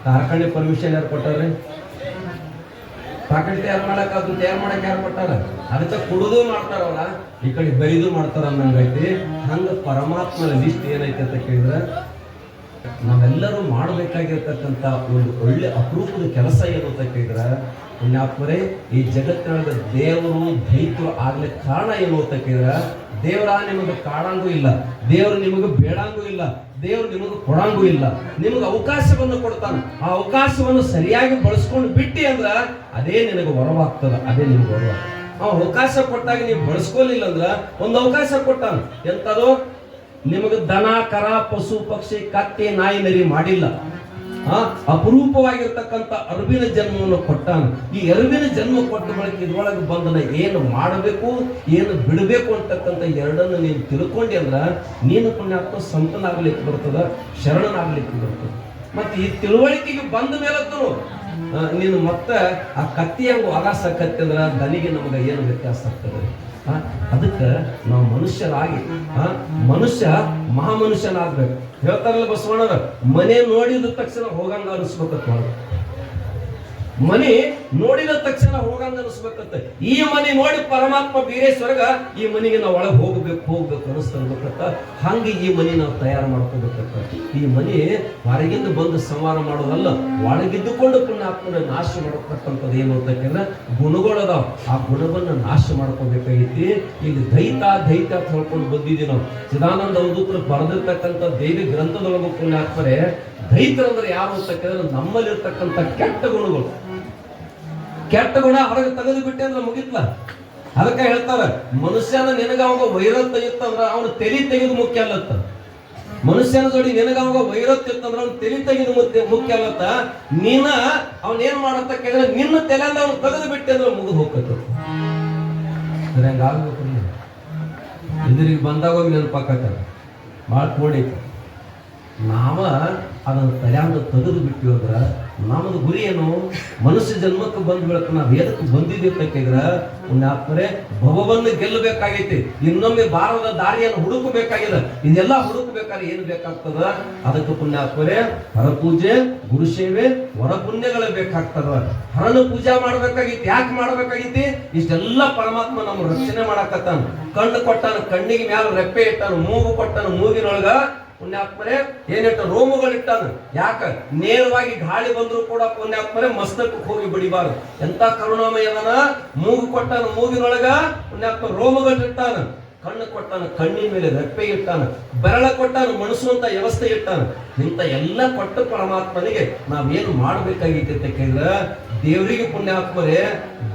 ಕಾರ್ಖಾನೆ ಪರ್ಮಿಷನ್ ಯಾರು ಕೊಟ್ಟಾರ್ರಿ? ಪ್ಯಾಕೆಟ್ ತಯಾರು ಮಾಡಕ್, ಅದು ತಯಾರು ಮಾಡಕ್ ಯಾರು ಕೊಟ್ಟಾರ? ಅದಕ್ಕೆ ಕುಡುದು ಮಾಡ್ತಾರಲ್ಲ, ಈ ಕಡೆ ಬೈದು ಮಾಡ್ತಾರ ಅನ್ನಂಗೈತಿ. ಹಂಗ ಪರಮಾತ್ಮನ ಲಿಸ್ಟ್ ಏನೈತೆ ಅಂತ ಕೇಳಿದ್ರೆ, ನಾವೆಲ್ಲರೂ ಮಾಡಬೇಕಾಗಿರ್ತಕ್ಕಂಥ ಒಂದು ಒಳ್ಳೆ ಅಪರೂಪದ ಕೆಲಸ ಏನು ಅಂತ ಕೇಳಿದ್ರೆ, ಪುಣ್ಯಾತ್ಮರೇ ಈ ಜಗತ್ತಿನೊಳಗೆ ದೇವರು ದೈತ್ಯರು ಆಗ್ಲಿಕ್ಕೆ ಕಾರಣ ಏನು ಅಂತ ಕೇಳಿದ್ರೆ, ದೇವರ ನಿಮಗೆ ಕಾಡಂಗೂ ಇಲ್ಲ, ದೇವರು ನಿಮಗೆ ಬೇಡಂಗೂ ಇಲ್ಲ, ದೇವರು ನಿಮಗೆ ಕೊಡಂಗೂ ಇಲ್ಲ. ನಿಮಗೆ ಅವಕಾಶವನ್ನು ಕೊಡ್ತಾನೆ. ಆ ಅವಕಾಶವನ್ನು ಸರಿಯಾಗಿ ಬಳಸ್ಕೊಂಡು ಬಿಟ್ಟಿ ಅಂದ್ರ ಅದೇ ನಿನಗೆ ವರವಾಗ್ತದ, ಅದೇ ನಿಮ್ಗೆ ವರವ. ಆ ಅವಕಾಶ ಕೊಟ್ಟಾಗ ನೀವು ಬಳಸ್ಕೊಲಿಲ್ಲ ಅಂದ್ರ ಒಂದು ಅವಕಾಶ ಕೊಟ್ಟಾನ. ಎಂತದು? ನಿಮಗೆ ದನ ಕರ ಪಶು ಪಕ್ಷಿ ಕತ್ತೆ ನಾಯಿ ನರಿ ಮಾಡಿಲ್ಲ, ಅಪರೂಪವಾಗಿರ್ತಕ್ಕಂಥ ಅರಿವಿನ ಜನ್ಮವನ್ನು ಕೊಟ್ಟಾನ. ಈ ಅರಿವಿನ ಜನ್ಮ ಕೊಟ್ಟ ಬಳಿಕ ಇದ್ರೊಳಗೆ ಬಂದನ ಏನು ಮಾಡಬೇಕು ಏನು ಬಿಡಬೇಕು ಅಂತಕ್ಕಂಥ ಎರಡನ್ನು ನೀನು ತಿಳ್ಕೊಂಡಿ ಅಂದ್ರ ನೀನು ಪುಣ್ಯಾತ್ಮ ಸಂತನಾಗ್ಲಿಕ್ಕೆ ಬರ್ತದ, ಶರಣನಾಗ್ಲಿಕ್ಕೆ ಬರ್ತದ. ಮತ್ತೆ ಈ ತಿಳುವಳಿಕೆಗೆ ಬಂದ ಮೇಲತ್ತೂ ನೀನು ಮತ್ತೆ ಆ ಕತ್ತಿಯಂಗ ಆಗಾಸ ಕತ್ತಿ ಅಂದ್ರ ದನಿಗೆ ನಮಗೆ ಏನು ವ್ಯತ್ಯಾಸ ಆಗ್ತದೆ. ಅದಕ್ಕೆ ನಾವು ಮನುಷ್ಯರಾಗಿ ಮನುಷ್ಯ ಮಹಾಮನುಷ್ಯನಾಗ್ಬೇಕು. ಹೇಳ್ತಾರಲ್ಲ ಬಸವಣ್ಣರ, ಮನೆ ನೋಡಿದ ತಕ್ಷಣ ಹೋಗಂಗ ಅನಿಸ್ಬೇಕತ್. ಮನೆ ನೋಡಿದ ತಕ್ಷಣ ಹೋಗಂಗ ಅನಿಸ್ಬೇಕಂತ. ಈ ಮನೆ ನೋಡಿ ಪರಮಾತ್ಮ ಬೀರೇಶ್ವರಗ ಈ ಮನೆಗೆ ನಾವು ಒಳಗೆ ಹೋಗ್ಬೇಕು ಅನಿಸ್ತಿರ್ಬೇಕಂತ. ಹಂಗೆ ಈ ಮನೆ ನಾವು ತಯಾರು ಮಾಡ್ಕೋಬೇಕಂತ. ಈ ಮನೆ ಹೊರಗಿಂದ ಬಂದು ಸಂವಾರ ಮಾಡೋದಲ್ಲ, ಒಳಗಿದ್ದುಕೊಂಡು ಪುಣ್ಯಾತ್ಮನ ನಾಶ ಮಾಡ್ಬೇಕಂತದ್ದು ಏನು ಅಂತಂದ್ರೆ ಗುಣಗಳದಾವ. ಆ ಗುಣವನ್ನ ನಾಶ ಮಾಡ್ಕೋಬೇಕಾಗೈತಿ. ಈಗ ದೈತ ಅಂತ ಹೇಳ್ಕೊಂಡು ಬಂದಿದ್ದೀವಿ ನಾವು. ಚಿದಾನಂದ ಅವಧೂತರು ಬರೆದಿರ್ತಕ್ಕಂಥ ದೇವಿ ಗ್ರಂಥದೊಳಗೂ ಪುಣ್ಯಾತ್ಮರೇ ದೈತರಂದ್ರೆ ಯಾರು ಅಂತ ಕೇಳಿದ್ರೆ ನಮ್ಮಲ್ಲಿರ್ತಕ್ಕಂಥ ಕೆಟ್ಟ ಗುಣಗಳು. ಕೆಟ್ಟ ಗುಣ ಹೊರಗೆ ತೆಗೆದು ಬಿಟ್ಟೆ ಅಂದ್ರೆ ಮುಗಿತ್ಲ. ಅದಕ್ಕೆ ಹೇಳ್ತಾರ, ಮನುಷ್ಯನ ನಿನಗ ಅವಾಗ ವೈರತ್ವ ಇತ್ತಂದ್ರ ಅವನು ತಲೆ ತೆಗೆದು ಮುಖ್ಯ ಅಲ್ಲತ್ತ. ಮನುಷ್ಯನ ಜೋಡಿ ನಿನಗ ಅವಾಗ ವೈರತ್ವ ಇತ್ತಂದ್ರ ಅವ್ನು ತಲೆ ತೆಗೆದು ಮುಖ್ಯ ಅಲ್ಲತ್ತ. ನೀನ ಅವನೇನ್ ಮಾಡತ್ತ ಕೇಳಿದ್ರೆ ನಿನ್ನ ತಲೆಯಿಂದ ಅವ್ನು ತೆಗೆದು ಬಿಟ್ಟೆ ಅಂದ್ರೆ ಮುಗಿದು ಹೋಗ್ತೈತ. ಹಂಗಾಗ್ಬೇಕು. ಎದುರಿಗೆ ಬಂದಾಗ ಹೋಗಿ ನೆನಪಾಕತ್ತ ಭಾಳ ಕೋಡಿ. ನಾವ ಅದನ್ನು ತಲೆಯಿಂದ ತೆಗೆದು ಬಿಟ್ಟಿವಿ ಅಂದ್ರ ನಮ್ಮದು ಗುರಿ ಏನು? ಮನುಷ್ಯ ಜನ್ಮಕ್ಕೆ ಬಂದ್ ಬೀಳಕ ನಾವು ಎದಕ್ಕೆ ಬಂದಿದ್ದೀವಿ ಅಂತ ಕೇಳಿದ್ರೆ ಪುಣ್ಯಾತ್ಮರೇ ಭವವನ್ನು ಗೆಲ್ಲಬೇಕಾಗೈತಿ. ಇನ್ನೊಮ್ಮೆ ಬಾರದ ದಾರಿಯನ್ನು ಹುಡುಕಬೇಕಾಗಿದೆ. ಇದೆಲ್ಲ ಹುಡುಕಬೇಕಾದ್ರೆ ಏನು ಬೇಕಾಗ್ತದ? ಅದಕ್ಕೆ ಪುಣ್ಯಾತ್ಮರೇ ಹರಪೂಜೆ, ಗುರುಸೇವೆ, ವರ ಪುಣ್ಯಗಳು ಬೇಕಾಗ್ತದ. ಹರನ ಪೂಜಾ ಮಾಡ್ಬೇಕಾಗಿತ್ತು. ಯಾಕೆ ಮಾಡ್ಬೇಕಾಗಿತಿ? ಇಷ್ಟೆಲ್ಲ ಪರಮಾತ್ಮ ನಮ್ಮ ರಕ್ಷಣೆ ಮಾಡಾಕತ್ತಾನ. ಕಣ್ಣು ಕೊಟ್ಟಾನ, ಕಣ್ಣಿಗೆ ಮ್ಯಾಲ ರೆಪ್ಪೆ ಇಟ್ಟಾನ. ಮೂಗು ಕೊಟ್ಟಾನ, ಮೂಗಿನೊಳಗ ಪುಣ್ಯಾತ್ಮರೇ ಏನಿಟ್ಟ ರೋಮಗಳಿಟ್ಟಾನ. ಯಾಕ? ನೇರವಾಗಿ ಗಾಳಿ ಬಂದ್ರು ಕೂಡ ಪುಣ್ಯಾತ್ಮರೇ ಮಸ್ತಕಕ್ಕೆ ಹೋಗಿ ಬಡಿಬಾರದು. ಎಂತ ಕರುಣಾಮಯ ಅದನ. ಮೂಗು ಕೊಟ್ಟಾನ, ಮೂಗಿನೊಳಗ ಪುಣ್ಯಾತ್ಮ ರೋಮಗಳಿಟ್ಟಾನ. ಕಣ್ಣು ಕೊಟ್ಟಾನ, ಕಣ್ಣಿನ ಮೇಲೆ ರೆಪ್ಪೆ ಇಟ್ಟಾನ. ಬೆರಳ ಕೊಟ್ಟಾನ, ಮನಸ್ಸುವಂತ ವ್ಯವಸ್ಥೆ ಇಟ್ಟಾನ. ಇಂಥ ಎಲ್ಲ ಕೊಟ್ಟ ಪರಮಾತ್ಮನಿಗೆ ನಾವೇನು ಮಾಡ್ಬೇಕಾಗಿತ್ತು ಅಂತ ಕೇಳಿದ್ರೆ ದೇವರಿಗೆ ಪುಣ್ಯಾತ್ಮರೇ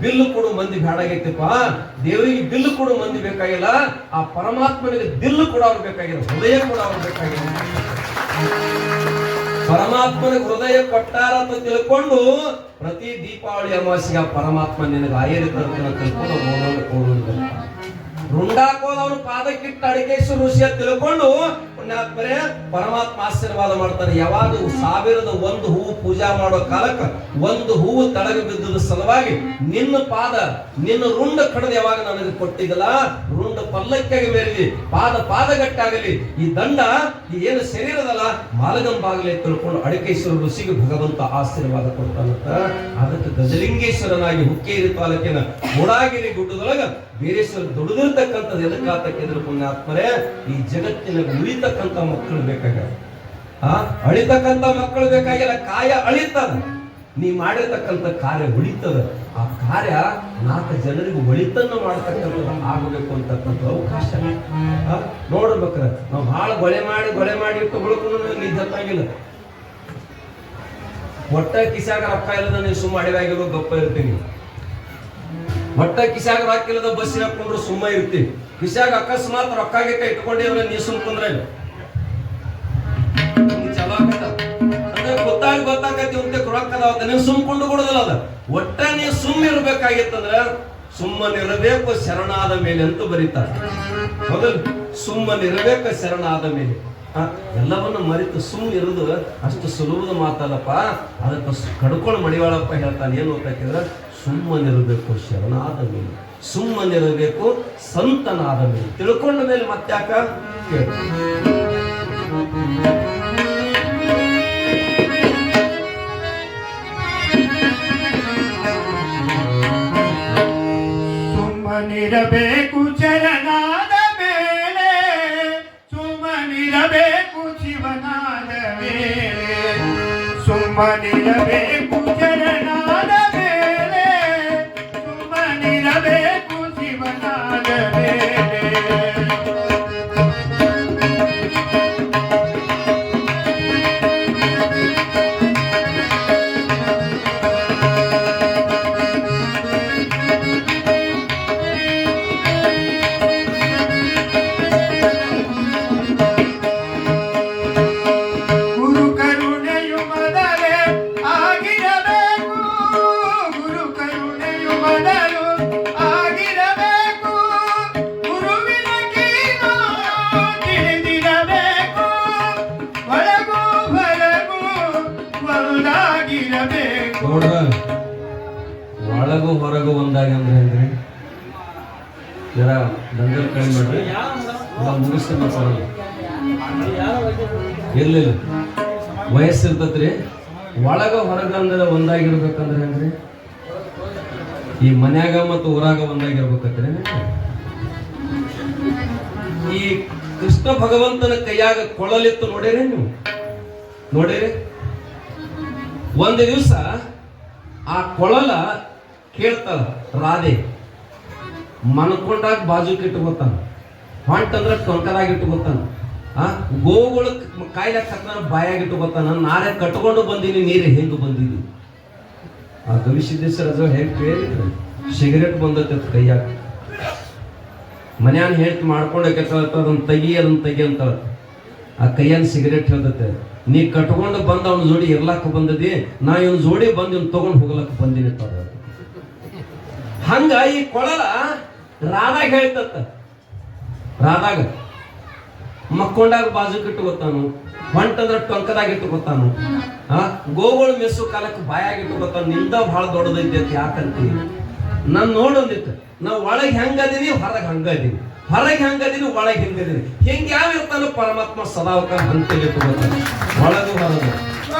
ಬಿಲ್ಲು ಕೊಡು ಮಂದಿ ಬೇಡಾಗೈತಿಪ್ಪ. ದೇವರಿಗೆ ಬಿಲ್ಲು ಕೊಡು ಮಂದಿ ಬೇಕಾಗಿಲ್ಲ. ಆ ಪರಮಾತ್ಮನಿಗೆ ದಿಲ್ಲು ಕೂಡ ಅವ್ರು ಬೇಕಾಗಿಲ್ಲ, ಹೃದಯ ಕೂಡ ಅವ್ರು ಬೇಕಾಗಿಲ್ಲ. ಪರಮಾತ್ಮನಿಗೆ ಹೃದಯ ಕೊಟ್ಟಾರ ಅಂತ ತಿಳ್ಕೊಂಡು ಪ್ರತಿ ದೀಪಾವಳಿ ಅಮಾವಾಸ್ಯೆಗೆ ಆ ಪರಮಾತ್ಮ ನಿನಗೆ ಆಯರಿ ತರ್ತಾನ ತಿಳ್ಕೊಂಡು ಕೊಡುವಂತ ರುಂಡಾಕೋದು ಅವನು ಪಾದಕ್ಕಿಟ್ಟ ಅಡಿಕೇಶ್ವರ ಋಷಿಯ ತಿಳ್ಕೊಂಡು ಪುಣ್ಯಾತ್ಮರೇ ಪರಮಾತ್ಮ ಆಶೀರ್ವಾದ ಮಾಡ್ತಾನೆ. ಯಾವಾಗ 1001 ಹೂವು ಪೂಜಾ ಮಾಡೋ ಕಾಲಕ್ಕ ಒಂದು ಹೂವು ತಳಗ ಬಿದ್ದದ ಸಲುವಾಗಿ ನಿನ್ನ ಪಾದ, ನಿನ್ನ ರುಂಡ ಕಡದ ಯಾವಾಗ ನನಗೆ ಕೊಟ್ಟಿದ್ದಲ್ಲ, ರುಂಡ ಪಲ್ಲಕ್ಕಾಗಿ ಮೇರಿದಿ, ಪಾದಗಟ್ಟಾಗಲಿ. ಈ ದಂಡ ಈ ಏನು ಶರೀರದಲ್ಲ ಮಾಲಗಂಬಾಗಲಿ ತಿಳ್ಕೊಂಡು ಅಡಿಕೇಶ್ವರ ಋಷಿಗೆ ಭಗವಂತ ಆಶೀರ್ವಾದ ಕೊಡ್ತಾನಂತ. ಅದಕ್ಕೆ ಗಜಲಿಂಗೇಶ್ವರನಾಗಿ ಹುಕ್ಕೇರಿ ತಾಲೂಕಿನ ಗುಡಾಗಿರಿ ಗುಡ್ಡದೊಳಗ ಬೀರೇಶ್ವರ ದುಡಿದಿರ್ತಕ್ಕಂಥದ್ದು ಎದಕ್ಕಾತಕ್ಕಿದ್ರು ಪುಣ್ಯಾತ್ಮರೇ ಈ ಜಗತ್ತಿನ ಉಳಿತಕ್ಕಂಥ ಮಕ್ಕಳು ಬೇಕಾಗ್ಯಾವ. ಅಳಿತಕ್ಕಂಥ ಮಕ್ಕಳು ಬೇಕಾಗಿಲ್ಲ. ಕಾಯ ಅಳಿತದ, ನೀ ಮಾಡಿರ್ತಕ್ಕಂಥ ಕಾರ್ಯ ಉಳಿತದ. ಆ ಕಾರ್ಯ 4 ಜನರಿಗೆ ಒಳಿತನ್ನ ಮಾಡ್ತಕ್ಕಂಥದ್ದು ಆಗಬೇಕು ಅಂತಕ್ಕಂಥ ಅವಕಾಶ ನೋಡ್ಬೇಕ್ರ. ನಾವು ಬಹಳ ಗೊಳೆ ಮಾಡಿ ತಗೊಳ್ಕೊಂಡು ನಿಜತ್ತಾಗಿಲ್ಲ. ಒಟ್ಟ ಕಿಸಾಗ ರೊಕ್ಕ ಇಲ್ಲದ ನೀವು ಸುಮ್ಮ ಅಡಿವಾಗಿರೋ ಗಪ್ಪ ಇರ್ತೀನಿ. ಒಟ್ಟ ಕಿಸಾಗ ರೊಕ್ಕ ಇಲ್ಲದ ಬಸ್ ಹಾಕೊಂಡ್ರು ಸುಮ್ಮ ಇರ್ತೀವಿ. ಕಿಸಾಗ ಅಕಸ್ಮಾತ್ ರೊಕ್ಕ ಗಿಕ್ಕ ಇಟ್ಕೊಂಡಿದ್ರೆ ನೀ ಸುಮ್ ಕುಂದ್ರೆ ಚಲೋ ಆಗತ್ತ. ಅಂದ್ರೆ ಗೊತ್ತಾಗತಿ ಉಂಟೆ ರೊಕ್ಕ ಅದಾವತ್ತ ನೀವು ಸುಮ್ಕೊಂಡು ಕೊಡೋದಿಲ್ಲ. ಅದ ಒಟ್ಟ ನೀವು ಸುಮ್ಮ ಇರ್ಬೇಕಾಗಿತ್ತಂದ್ರ ಸುಮ್ಮನಿರಬೇಕು ಶರಣಾದ ಮೇಲೆ ಅಂತ ಬರೀತಾರೆ. ಹೌದಲ್? ಸುಮ್ಮನಿರಬೇಕು ಶರಣಾದ ಮೇಲೆ. ಎಲ್ಲವನ್ನ ಮರೆತು ಸುಮ್ಮ ಇರುವುದು ಅಷ್ಟು ಸುಲಭದ ಮಾತಲ್ಲಪ್ಪ. ಅದಕ್ಕೆ ಕಡ್ಕೊಂಡು ಮಡಿವಾಳಪ್ಪ ಹೇಳ್ತಾನೆ ಏನು ಅಂತ ಸುಮ್ಮನಿರಬೇಕು ಶರಣಾದ ಮೇಲೆ, ಸುಮ್ಮನಿರಬೇಕು ಸಂತನಾದ ಮೇಲೆ. ತಿಳ್ಕೊಂಡ ಮೇಲೆ ಮತ್ತ್ಯಾಕ ಕೇಳ. ಸುಮ್ಮನಿರಬೇಕು ಚರಣಾದ ಮೇಲೆ, ಸುಮ್ಮನಿರಬೇಕು ಶಿವನಾದ ಮೇಲೆ. ಸುಮ್ಮನಿರಬೇಕು ಚರಣಾದ ಮೇಲೆ, ಸುಮ್ಮನಿರಬೇಕು ಶಿವನಾದ ಮೇಲೆ. ಒಳಗು ಹೊರಗು ಒಂದಾಗಿ ಅಂದ್ರೆ ಹೆಂಗ್ರಿ? ಜರ ದಂಗಲ್ ಕೈ ಮಾಡ್ರಿ, ಮುಗಿಸ್ತೀನಿ ಮಾತಾಡೋದು. ಇರ್ಲಿಲ್ಲ ವಯಸ್ಸಿರ್ತತ್ರಿ. ಒಳಗ ಹೊರಗ ಅಂದ್ರೆ ಒಂದಾಗಿರ್ಬೇಕಂದ್ರೆ ಹೆಂಗ್ರಿ? ಈ ಮನ್ಯಾಗ ಮತ್ತು ಊರಾಗ ಒಂದಾಗಿರ್ಬೇಕಂದ್ರೆ ಈ ಕೃಷ್ಣ ಭಗವಂತನ ಕೈಯಾಗ ಕೊಳಲಿತ್ತು ನೋಡಿರಿ ನೀವು, ನೋಡಿರಿ. ಒಂದು ದಿವಸ ಆ ಕೊಳಲ ಕೇಳ್ತಾಳ ರಾಧೆ, ಮನ್ಕೊಂಡಾಗ ಬಾಜುಕ್ ಇಟ್ಕೊತಾನ, ಹೊಂಟಂದ್ರ ಟೊಂಕದಾಗ ಇಟ್ಕೊತಾನ, ಗೋಗಳು ಕಾಯಿಲೆ ಕತ್ತಾನ ಬಾಯಾಗ ಇಟ್ಕೊತಾನ, ನಾಳೆ ಕಟ್ಕೊಂಡು ಬಂದೀನಿ ನೀರು ಹೆಂಗ್ ಬಂದಿನಿ. ಆ ಗವಿಸಿದ್ದೇಶ್ವರ ಅದು ಹೆಂಗ್ ಕೇಳಿದ್ರು, ಸಿಗರೇಟ್ ಬಂದೈತೆ ಕೈಯಾಗ, ಮನ್ಯಾನ ಹೇಳ್ತಿ ಮಾಡ್ಕೊಂಡಕ್ಕೆ ಅದನ್ನ ತೆಗಿ ಅಂತ ಆ ಕೈಯಾನ ಸಿಗರೇಟ್ ಹೇಳ್ತೈತೆ. ನೀ ಕಟ್ಕೊಂಡು ಬಂದ ಅವ್ನ ಜೋಡಿ ಇರ್ಲಾಕ ಬಂದದಿ, ನಾ ಇವನ್ ಜೋಡಿ ಬಂದು ಇವ್ನ ತಗೊಂಡು ಹೋಗ್ಲಕ್ಕ ಬಂದಿನಿ. ಹಂಗ ಈ ಕೊಳಲ ರಾಧಾಗ ಹೇಳ್ತತ್ತ, ರಾಧಾಗ ಮಕ್ಕೊಂಡಾಗ ಬಾಜುಕ್ ಇಟ್ಕೊತಾನು, ಹೊಂಟಂದ್ರ ಟೊಂಕದಾಗ ಇಟ್ಕೊತಾನು, ಗೋಗಳು ಮೆಸ್ಸು ಕಾಲಕ್ಕೆ ಬಾಯಾಗಿ ಇಟ್ಕೊತಾನ. ನಿಂದ ಬಹಳ ದೊಡ್ಡದೈತಿ ಅಂತ ಯಾಕಂತೀವಿ. ನಾನ್ ನೋಡೊಂದಿತ್ತು, ನಾವ್ ಒಳಗೆ ಹೆಂಗದೀನಿ ಹೊರಗೆ ಹಂಗದೀನಿ, ಹೊರಗೆ ಹೆಂಗದೀನಿ ಒಳಗೆ ಹೆಂಗದೀನಿ. ಹೆಂಗ್ ಯಾವ ಇರ್ತಾನ ಪರಮಾತ್ಮ ಸದಾವಕ ಹಂತಲ್ಲಿ ಇಟ್ಕೊತಾನ, ಒಳಗು ಹೊರಗು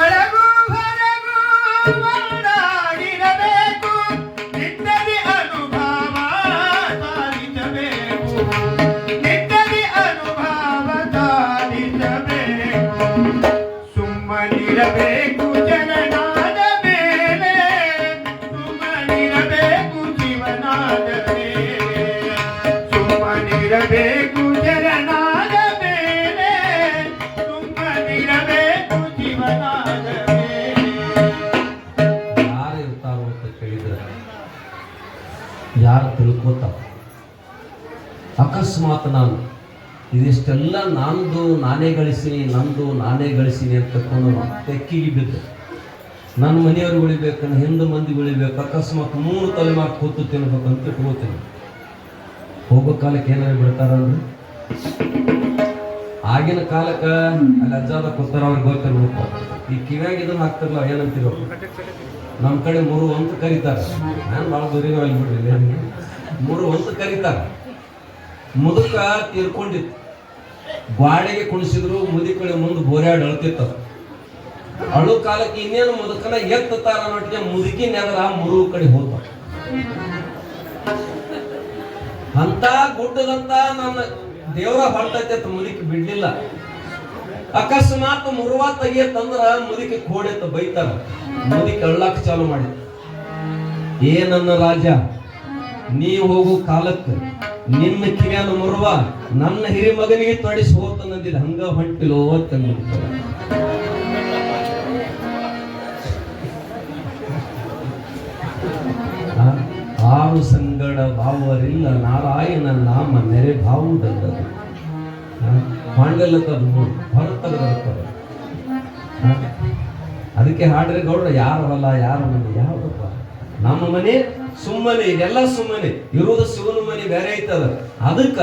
ಒಳಗೂ ಹೊರಗೂ ಮಾಡಾಗಿರಬೇಕು, ನಿನ್ನದಿ ಅನುಭವ ತಾಳಿಸಬೇಕು, ನಿನ್ನದಿ ಅನುಭವ ತಾಳಿಸಬೇಕು. ಸುಮ್ಮನಿರಬೇಕು ಚರಣಾದ ಮೇಲೆ, ಸುಮ್ಮನಿರಬೇಕು ಜೀವನಾದ ಮೇಲೆ, ಸುಮ್ಮನಿರಬೇಕು ಚರಣಾದ ಮೇಲೆ, ಸುಮ್ಮನಿರಬೇಕು ಜೀವನಾದ ಮೇಲೆ. ಯಾರು ಇರ್ತಾರೋ ಅಂತ ಕೇಳಿದ್ರೆ ಯಾರು ತಿಳ್ಕೋತಾವ. ಅಕಸ್ಮಾತ್ ನಾನು ಇದಿಷ್ಟೆಲ್ಲ ನಂದು ನಾನೇ ಗಳಿಸೀನಿ, ನಂದು ನಾನೇ ಗಳಿಸೀನಿ ಅಂತ ತಕೊಂಡು ತೆಕ್ಕಿಗೆ ಬಿದ್ದು ನನ್ನ ಮನೆಯವ್ರಿಗೆ ಉಳಿಬೇಕು, ನನ್ನ ಹಿಂದೆ ಮಂದಿ ಉಳಿಬೇಕು, ಅಕಸ್ಮಾತ್ 3 ತಲೆಮಾರು ಕೂತು ತಿನ್ಬೇಕಂತ ಇಟ್ಕೋತೀನಿ. ಹೋಗೋ ಕಾಲಕ್ಕೆ ಏನಾದ್ರು ಬಿಡ್ತಾರಲ್ರಿ, ಆಗಿನ ಕಾಲಕ್ಕೆ ಅಲ್ಲಿ ಅಜ್ಜಾದ ಕೂತಾರ, ಅವ್ರಿಗೆ ಗೊತ್ತಿರ್ಬೇಕು. ಈ ಕಿವ್ಯಾಗ ಇದನ್ನ ಹಾಕ್ತಿರ್ಲ ಏನಂತಿರೋ, ನಮ್ಮ ಕಡೆ 3 ಅಂತ ಕರೀತಾರೆ. ನಾನು ಭಾಳ ದೂರಿಗ ಅಲ್ಲಿ ಬಿಡ್ರಿ, 3 ಅಂತ ಕರೀತಾರೆ. ಮುದುಕ ತೀರ್ಕೊಂಡಿತ್ತು, ಗ್ವಾಡೆಗೆ ಕುಣಿಸಿದ್ರು, ಮುದುಕಡೆ ಮುಂದೆ ಬೋರ್ಯಾಡ್ ಅಳ್ತಿತ್ತು. ಅಳು ಕಾಲಕ್ಕೆ ಇನ್ನೇನು ಮುದುಕನ ಎತ್ತಾರ ನೋಟಿಗೆ ಮುದುಕಿ ನೆಗರ 3 ಕಡೆ ಹೋತ. ಅಂತ ಗುಡ್ಡದಂತ ನನ್ನ ದೇವರ ಹೊರಟೈತೆ ಮುದುಕಿ ಬಿಡ್ಲಿಲ್ಲ. ಅಕಸ್ಮಾತ್ ಮುರುವ ತೆಗಿಯತ್ತಂದ್ರ ಮುದುಕಿ ಕೋಡೆತ್ತ ಬೈತಾರ. ಮುದುಕಿ ಅಳ್ಳಾಕ ಚಾಲು ಮಾಡಿ, ಏ ನನ್ನ ರಾಜ, ನೀ ಹೋಗು ಕಾಲಕ್ಕೆ ನಿನ್ನ ಕಿವ್ಯಾನ ಮುರುವ ನನ್ನ ಹಿರಿ ಮಗನಿಗೆ ತೊಡಿಸಿ ಹೋಗ್ತಾನಂದಿಲ್ಲ, ಹಂಗ ಹೊಂಟಿಲೋ ತಂದ. ಆರು ಸಂಗಡ ಭಾವರಿಲ್ಲ, ನಾರಾಯಣ ನಾಮ ನೆರೆ ಭಾವುದಲ್ಲದು. ಪಾಂಡಲತ್ತದು ಹೊರತಗದ. ಅದಕ್ಕೆ ಹಾಡ್ರೆ ಗೌಡ್ರ ಯಾರವಲ್ಲ ಯಾರ ಮನೆ ಯಾವ್ದಪ್ಪ, ನಮ್ಮ ಮನೆ ಸುಮ್ಮನೆ, ಇದೆಲ್ಲ ಸುಮ್ಮನೆ ಇರುವುದು ಶಿವನ ಮನೆ ಬೇರೆ ಐತದ. ಅದಕ್ಕ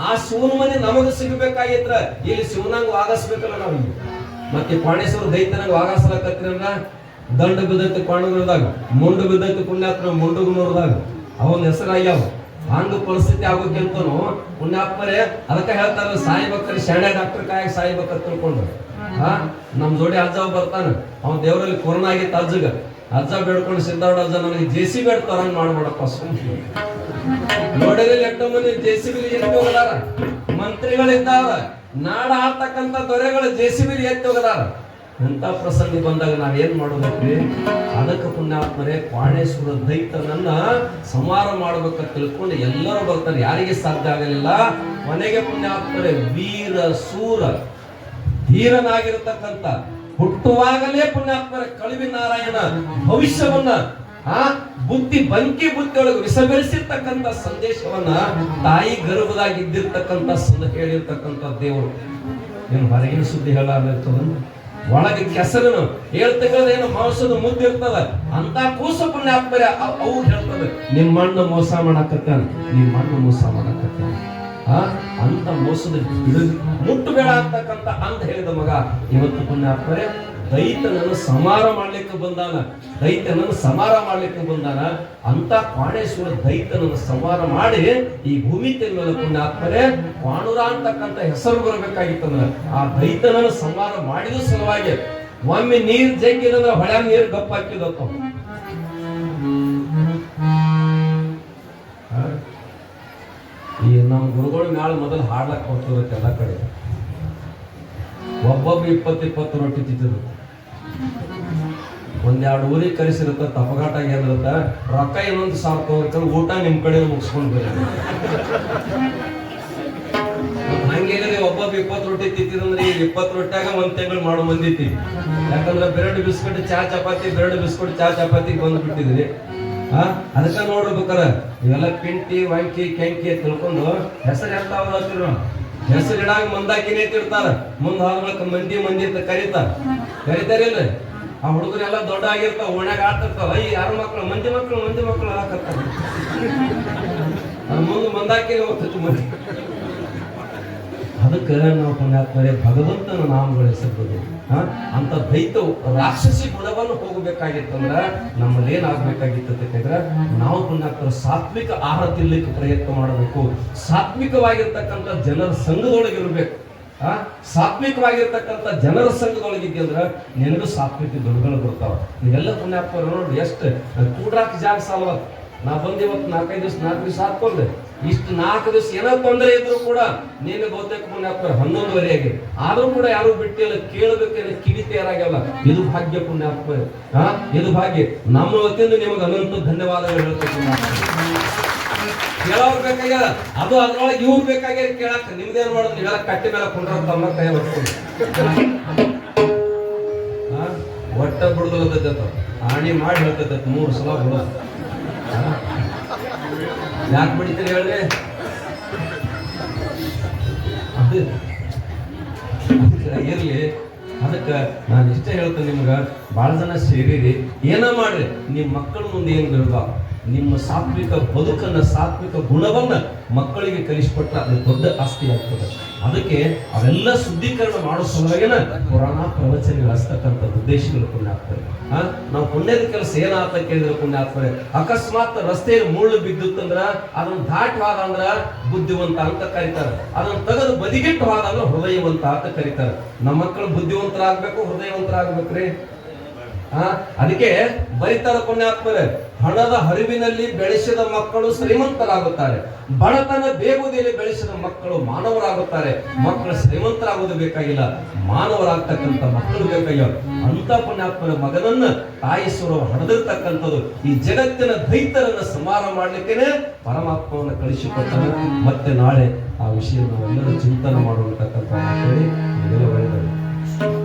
ಆ ಶಿವನ ಮನೆ ನಮಗ ಸಿಗಬೇಕಾಗಿದ್ರ ಇಲ್ಲಿ ಶಿವನಂಗ ವಾಗಸ್ಬೇಕಲ್ಲ ನಾವು. ಮತ್ತೆ ಪಾಣೇಶ್ವರ ದೈತ್ಯನಂಗ ವಾಗಸಲಕತ್ತಿರಂದ್ರ ದಂಡ ಬಿದ್ದೈತಿ ಪಾಂಡವರದಾಗ, ಮುಂಡು ಬಿದ್ದೈತಿ ಪುಣ್ಯಾತ್ಮ ಮುಂಡುಗನೂರದಾಗ, ಅವನ ಹೆಸರಾಗ್ಯಾವ. ಹಂಗ ಪರಿಸ್ಥಿತಿ ಆಗೋಕ್ಕಿಂತನು ಪುಣ್ಯಾತ್ಮರೇ ಅದಕ್ಕೆ ಹೇಳ್ತಾರ, ಸಾಯ್ಬೇಕಾರೆ ಶಾಣೆ ಡಾಕ್ಟರ್ ಕಾಯಾಗ ಸಾಯ್ಬೇಕಂತ ತಿಳ್ಕೊಂಡು. ನಮ್ ಜೋಡಿ ಅಜ್ಜ ಬರ್ತಾನ, ಅವ್ನ ದೇವರಲ್ಲಿ ಕೊರೋನಾ ಆಗಿತ್ತು ಅಜ್ಜಗ. ಅಜ್ಜ ಬೇಡ್ಕೊಂಡು ಸಿದ್ದಾಡ ಅಜ್ಜ ನನಗೆ JCB ತರಂಗ್ ಮಾಡ್ಬೇಡಪ್ಪ ಸುಮ್ಮನೆ. ನೋಡಿದ್ರೆ ಎಷ್ಟೋ ಮಂದಿ JCB ಎತ್ತಿ ಹೋಗದಾರ, ಮಂತ್ರಿಗಳಿದ್ದಾರ, ನಾಡ ಆಡ್ತಕ್ಕಂಥ ದೊರೆಗಳು JCB ಎತ್ತಿ ಹೋಗದಾರ. ಅಂತ ಪ್ರಸಂಗ ಬಂದಾಗ ನಾವೇನ್ ಮಾಡೋದಕ್ರಿ? ಅದಕ್ಕೆ ಪುಣ್ಯಾತ್ಮರೇ ಪಾಣೇಶ್ವರ ದೈತ್ಯನನ್ನ ಸಂಹಾರ ಮಾಡ್ಬೇಕಂತ ತಿಳ್ಕೊಂಡು ಎಲ್ಲರೂ ಬರ್ತಾರೆ. ಯಾರಿಗೆ ಸಾಧ್ಯ ಆಗಲಿಲ್ಲ. ಮನೆಗೆ ಪುಣ್ಯಾತ್ಮರೇ ವೀರ ಸೂರ ಧೀರನಾಗಿರತಕ್ಕಂಥ ಹುಟ್ಟುವಾಗಲೇ ಪುಣ್ಯಾತ್ಮರ ಕಳಿವಿ ನಾರಾಯಣ ಭವಿಷ್ಯವನ್ನ ಬುದ್ಧಿ ಬಂಕಿ ಬುದ್ಧಿಯೊಳಗೆ ವಿಸರ್ಜಿಸಿರ್ತಕ್ಕಂಥ ಸಂದೇಶವನ್ನ ತಾಯಿ ಗರ್ಭದಾಗ ಇದ್ದಿರ್ತಕ್ಕಂಥ ಹೇಳಿರ್ತಕ್ಕಂಥ ದೇವರು. ಏನು ಹೊರಗಿನ ಸುದ್ದಿ ಹೇಳಾರ್ದಿರ್ತದ, ಒಳಗೆ ಕೆಸರನು ಹೇಳ್ತಕ್ಕೇನು ಮಾಂಸದ ಮುದ್ದೆ ಇರ್ತದ. ಅಂತ ಕೂಸ ಪುಣ್ಯಾತ್ಮರೇ ಅವು ಹೇಳ್ತದೆ, ನಿಮ್ಮ ಮಣ್ಣು ಮೋಸ ಮಾಡಕತ್ತಾನ, ನಿಮ್ಮ ಮಣ್ಣು ಮೋಸ ಮಾಡಕತ್ತಾನ. ಅಂತ ಮೋಸದ ಮುಟ್ಟಬೇಡ ಅಂತಕ್ಕಂಥ ಅಂತ ಹೇಳಿದ ಮಗ ಇವತ್ತು ಪುಣ್ಯಾತ್ಮರೇ ದೈತ್ಯನನ್ನು ಸಂಹಾರ ಮಾಡ್ಲಿಕ್ಕೆ ಬಂದಾನ, ದೈತ್ಯನನ್ನು ಸಂಹಾರ ಮಾಡ್ಲಿಕ್ಕೆ ಬಂದಾನ. ಅಂತ ಪಾಣೇಶ್ವರ ದೈತ್ಯನನ್ನು ಸಂಹಾರ ಮಾಡಿ ಈ ಭೂಮಿ ಮೇಲೆ ಪುಣ್ಯಾತ್ಮರೇ ಪಾಣುರ ಅಂತಕ್ಕಂಥ ಹೆಸರು ಬರಬೇಕಾಗಿತ್ತಂದ್ರ ಆ ದೈತ್ಯನನ್ನು ಸಂಹಾರ ಮಾಡಿದ ಸಲುವಾಗಿ ಒಮ್ಮೆ ನೀರ್ ಜಗ್ಗಿದಂದ್ರ ಹೊಳೆ ನೀರು ಗಪ್ಪ ಹಾಕಿದತ್ತ. ಈ ನಮ್ಮ ಗುರುಗಳ ಮ್ಯಾಲ ಮೊದಲು ಹಾಡ್ಲಕ್ಕೆ ಕೊಡ್ತಿರುತ್ತೆ ಎಲ್ಲ ಕಡೆ. ಒಬ್ಬೊಬ್ಬ 20 ರೊಟ್ಟಿ ತಿಂತಿದ್ರು. ಒಂದೆರಡು ಊರಿಗೆ ಕರೆಸಿರುತ್ತ ತಪಗಾಟ ಆಗಿರುತ್ತ ರೊಕ್ಕ ಇನ್ನೊಂದು 1000 ತಗೋರ್ತಾರೆ, ಊಟ ನಿಮ್ ಕಡೆ ಮುಗಿಸ್ಕೊಂಡು ಬರೀ. ಹಂಗೇನಿದೆ ಒಬ್ಬೊಬ್ಬ 20 ರೊಟ್ಟಿ ತಿಂತಿದಂದ್ರೆ ಈಗ 20 ರೊಟ್ಟಿಯಾಗ 1 ತಿಂಗಳು ಮಾಡೋ ಮಂದಿತಿ. ಯಾಕಂದ್ರೆ ಬ್ರೆಡ್ ಬಿಸ್ಕೆಟ್ ಚಾ ಚಪಾತಿ ಬ್ರೆಡ್ ಬಿಸ್ಕೆಟ್ ಚಾ ಚಪಾತಿ ಬಂದ್ಬಿಟ್ಟಿದ್ರಿ. ಅದಕ್ಕೆ ನೋಡ್ಬೇಕಾರ ಇವೆಲ್ಲ ಪಿಂಟಿ ವಂಕಿ ಕೆಂಕಿ ತಿಳ್ಕೊಂಡು ಹೆಸರು ಎಂತ ಅವ್ರು ಹೆಸರಿಡಾಗ ಮಂದಾಕಿನೇ ತಿರ್ತಾರ. ಮುಂದೆ ಹೋಗ್ಬೇಕು ಮಂದಿ ಅಂತ ಕರೀತಾರಿಲ್ಲ. ಆ ಹುಡುಗರೆಲ್ಲ ದೊಡ್ಡ ಆಗಿರ್ತಾವ, ಓಣ್ಯಾಗ ಆಡ್ತಿರ್ತಾವ. ಈ ಯಾರು ಮಕ್ಕಳು ಮಂದಿ ಮಕ್ಕಳು ಹಾಕತ್ತಾರ. ಮುಂದೆ ಮಂದಾಕಿನೇ ಹೋಗ್ತೈತಿ ಮಂದಿ. ಅದಕ್ಕೆ ನಾವು ಪುಣ್ಯಾತ್ಮರೇ ಭಗವಂತನ ನಾಮಗಳ ಹೆಸರು ಅಂತ ದೈತ ರಾಕ್ಷಸಿ ಗುಣವನ್ನು ಹೋಗಬೇಕಾಗಿತ್ತಂದ್ರ ನಮ್ಮಲ್ಲಿ ಏನಾಗಬೇಕಾಗಿತ್ತು ಅಂತಂದ್ರೆ ನಾವು ಪುಣ್ಯಾತ್ಮರ ಸಾತ್ವಿಕ ಆಹಾರ ತಿನ್ಲಿಕ್ಕೆ ಪ್ರಯತ್ನ ಮಾಡಬೇಕು. ಸಾತ್ವಿಕವಾಗಿರ್ತಕ್ಕಂಥ ಜನರ ಸಂಘದೊಳಗಿರ್ಬೇಕು. ಸಾತ್ವಿಕವಾಗಿರ್ತಕ್ಕಂಥ ಜನರ ಸಂಘದೊಳಗಿದ್ದಂದ್ರ ನಿನಗೂ ಸಾತ್ವಿಕ ಗುಣಗಳು ಬರ್ತಾವ. ನೀವೆಲ್ಲ ಪುಣ್ಯಾತ್ಮರು ನೋಡಿ ಎಷ್ಟು ಕೂಡ್ರಾಕ್ ಜಾಗ ಸಾಲ್ವ. ನಾ ಬಂದು ಇವತ್ತು 4 ದಿವಸ ಹಾಕೊಂಡೆ. ಇಷ್ಟು 4 ದಿವಸ ಏನೋ ತೊಂದರೆ ಇದ್ರು ಕೂಡ ನೀನು ಬಹುತೇಕ ಪುಣ್ಯಾತ್ಮ 11:30 ಆಗಿ ಆದ್ರೂ ಕೂಡ ಯಾರು ಬಿಟ್ಟಿಲ್ಲ. ಕೇಳಬೇಕೇನೆ ಕಿವಿ ತಯಾರಾಗಲ್ಲ. ಇದು ಭಾಗ್ಯ ಪುಣ್ಯಾತ್ಮ. ಇದು ಭಾಗ್ಯ. ನಮ್ಮ ವತಿಯಿಂದ ನಿಮಗೆ ಅನಂತ ಧನ್ಯವಾದಗಳು ಹೇಳ್ತೇವೆ. ಕೇಳೋರ್ ಬೇಕಾಗ್ಯದ, ಅದು ಅದ್ರೊಳಗೆ ಇವ್ರು ಬೇಕಾಗ್ಯದ ಕೇಳಾಕ. ನಿಮ್ದೇನ್ ಮಾಡೋದು, ನೀವೆಲ್ಲ ಕಟ್ಟಿ ಮೇಲೆ ಕುಂಡ್ರ ತಮ್ಮ ಕೈ ಹೊಡ್ಕೊಂಡು ಒಟ್ಟ ಬಿಡುದತ್ತ ಆಣಿ ಮಾಡಿ ಹೇಳ್ತೈತೆ 3 ಸಲ ಬಿಡೋದು. ಯಾಕೆ ಬಿಡ್ತೀರಿ ಹೇಳ್ರಿ? ಇರ್ಲಿ. ಅದಕ್ಕೆ ನಾನು ಇಷ್ಟೇ ಹೇಳ್ತೇನೆ ನಿಮ್ಗ, ಬಹಳ ಜನ ಸೇರಿರಿ ಏನ ಮಾಡ್ರಿ, ನಿಮ್ ಮಕ್ಕಳ ಮುಂದೆ ಏನ್ ಬೀಳ್ಬಾ, ನಿಮ್ಮ ಸಾತ್ವಿಕ ಬದುಕನ್ನ ಸಾತ್ವಿಕ ಗುಣವನ್ನ ಮಕ್ಕಳಿಗೆ ಕಲಿಸ್ಕೊಟ್ರೆ ಅದು ದೊಡ್ಡ ಆಸ್ತಿ ಆಗ್ತದೆ. ಅದಕ್ಕೆ ಅವೆಲ್ಲ ಶುದ್ಧೀಕರಣ ಮಾಡೋ ಸಲುವಾಗಿನ ಪುರಾಣ ಪ್ರವಚನಗಳು ಹಸ್ತಕ್ಕಂಥ ಉದ್ದೇಶಗಳು ಪುಣ್ಯಾತ್ಮರೆ. ನಾವು ಪುಣ್ಯದ ಕೆಲಸ ಏನಾತ ಕೇಳಿದ್ರೆ ಪುಣ್ಯಾತ್ಮರೆ, ಅಕಸ್ಮಾತ್ ರಸ್ತೆಯಲ್ಲಿ ಮುಳ್ಳು ಬಿದ್ದುತ್ತಂದ್ರ ಅದನ್ನ ದಾಟವಾದ ಅಂದ್ರ ಬುದ್ಧಿವಂತ ಅಂತ ಕರೀತಾರೆ. ಅದನ್ನ ತೆಗೆದು ಬದಿಗಿಟ್ಟು ಹೋದ ಅಂದ್ರೆ ಹೃದಯವಂತ ಅಂತ ಕರೀತಾರೆ. ನಮ್ಮ ಮಕ್ಕಳು ಬುದ್ಧಿವಂತರಾಗ್ಬೇಕು, ಹೃದಯವಂತರಾಗ್ಬೇಕ್ರಿ. ಅದಕ್ಕೆ ಬರಿತಾರ ಪುಣ್ಯಾತ್ಮರೇ, ಹಣದ ಹರಿವಿನಲ್ಲಿ ಬೆಳೆಸಿದ ಮಕ್ಕಳು ಶ್ರೀಮಂತರಾಗುತ್ತಾರೆ, ಬಡತನ ಬೇಗುದಿಯಲ್ಲಿ ಬೆಳೆಸಿದ ಮಕ್ಕಳು ಮಾನವರಾಗುತ್ತಾರೆ. ಮಕ್ಕಳು ಶ್ರೀಮಂತರಾಗುವುದು ಬೇಕಾಗಿಲ್ಲ, ಮಾನವರಾಗ್ತಕ್ಕಂಥ ಮಕ್ಕಳು ಬೇಕಾಗಿಲ್ಲ. ಅಂತ ಪುಣ್ಯಾತ್ಮನ ಮಗನನ್ನ ತಾಯಿಸುರ ಹಣದಿರ್ತಕ್ಕಂಥದ್ದು ಈ ಜಗತ್ತಿನ ದೈತ್ಯರನ್ನ ಸಂಹಾರ ಮಾಡ್ಲಿಕ್ಕೇನೆ ಪರಮಾತ್ಮವನ್ನ ಕಳಿಸಿಕೊಟ್ಟಾನೆ. ಮತ್ತೆ ನಾಳೆ ಆ ವಿಷಯ ನಾವೆಲ್ಲರೂ ಚಿಂತನೆ ಮಾಡುವಂತಕ್ಕಂಥ ಮಾತುಗಳು ಒಳ್ಳೆಯದು.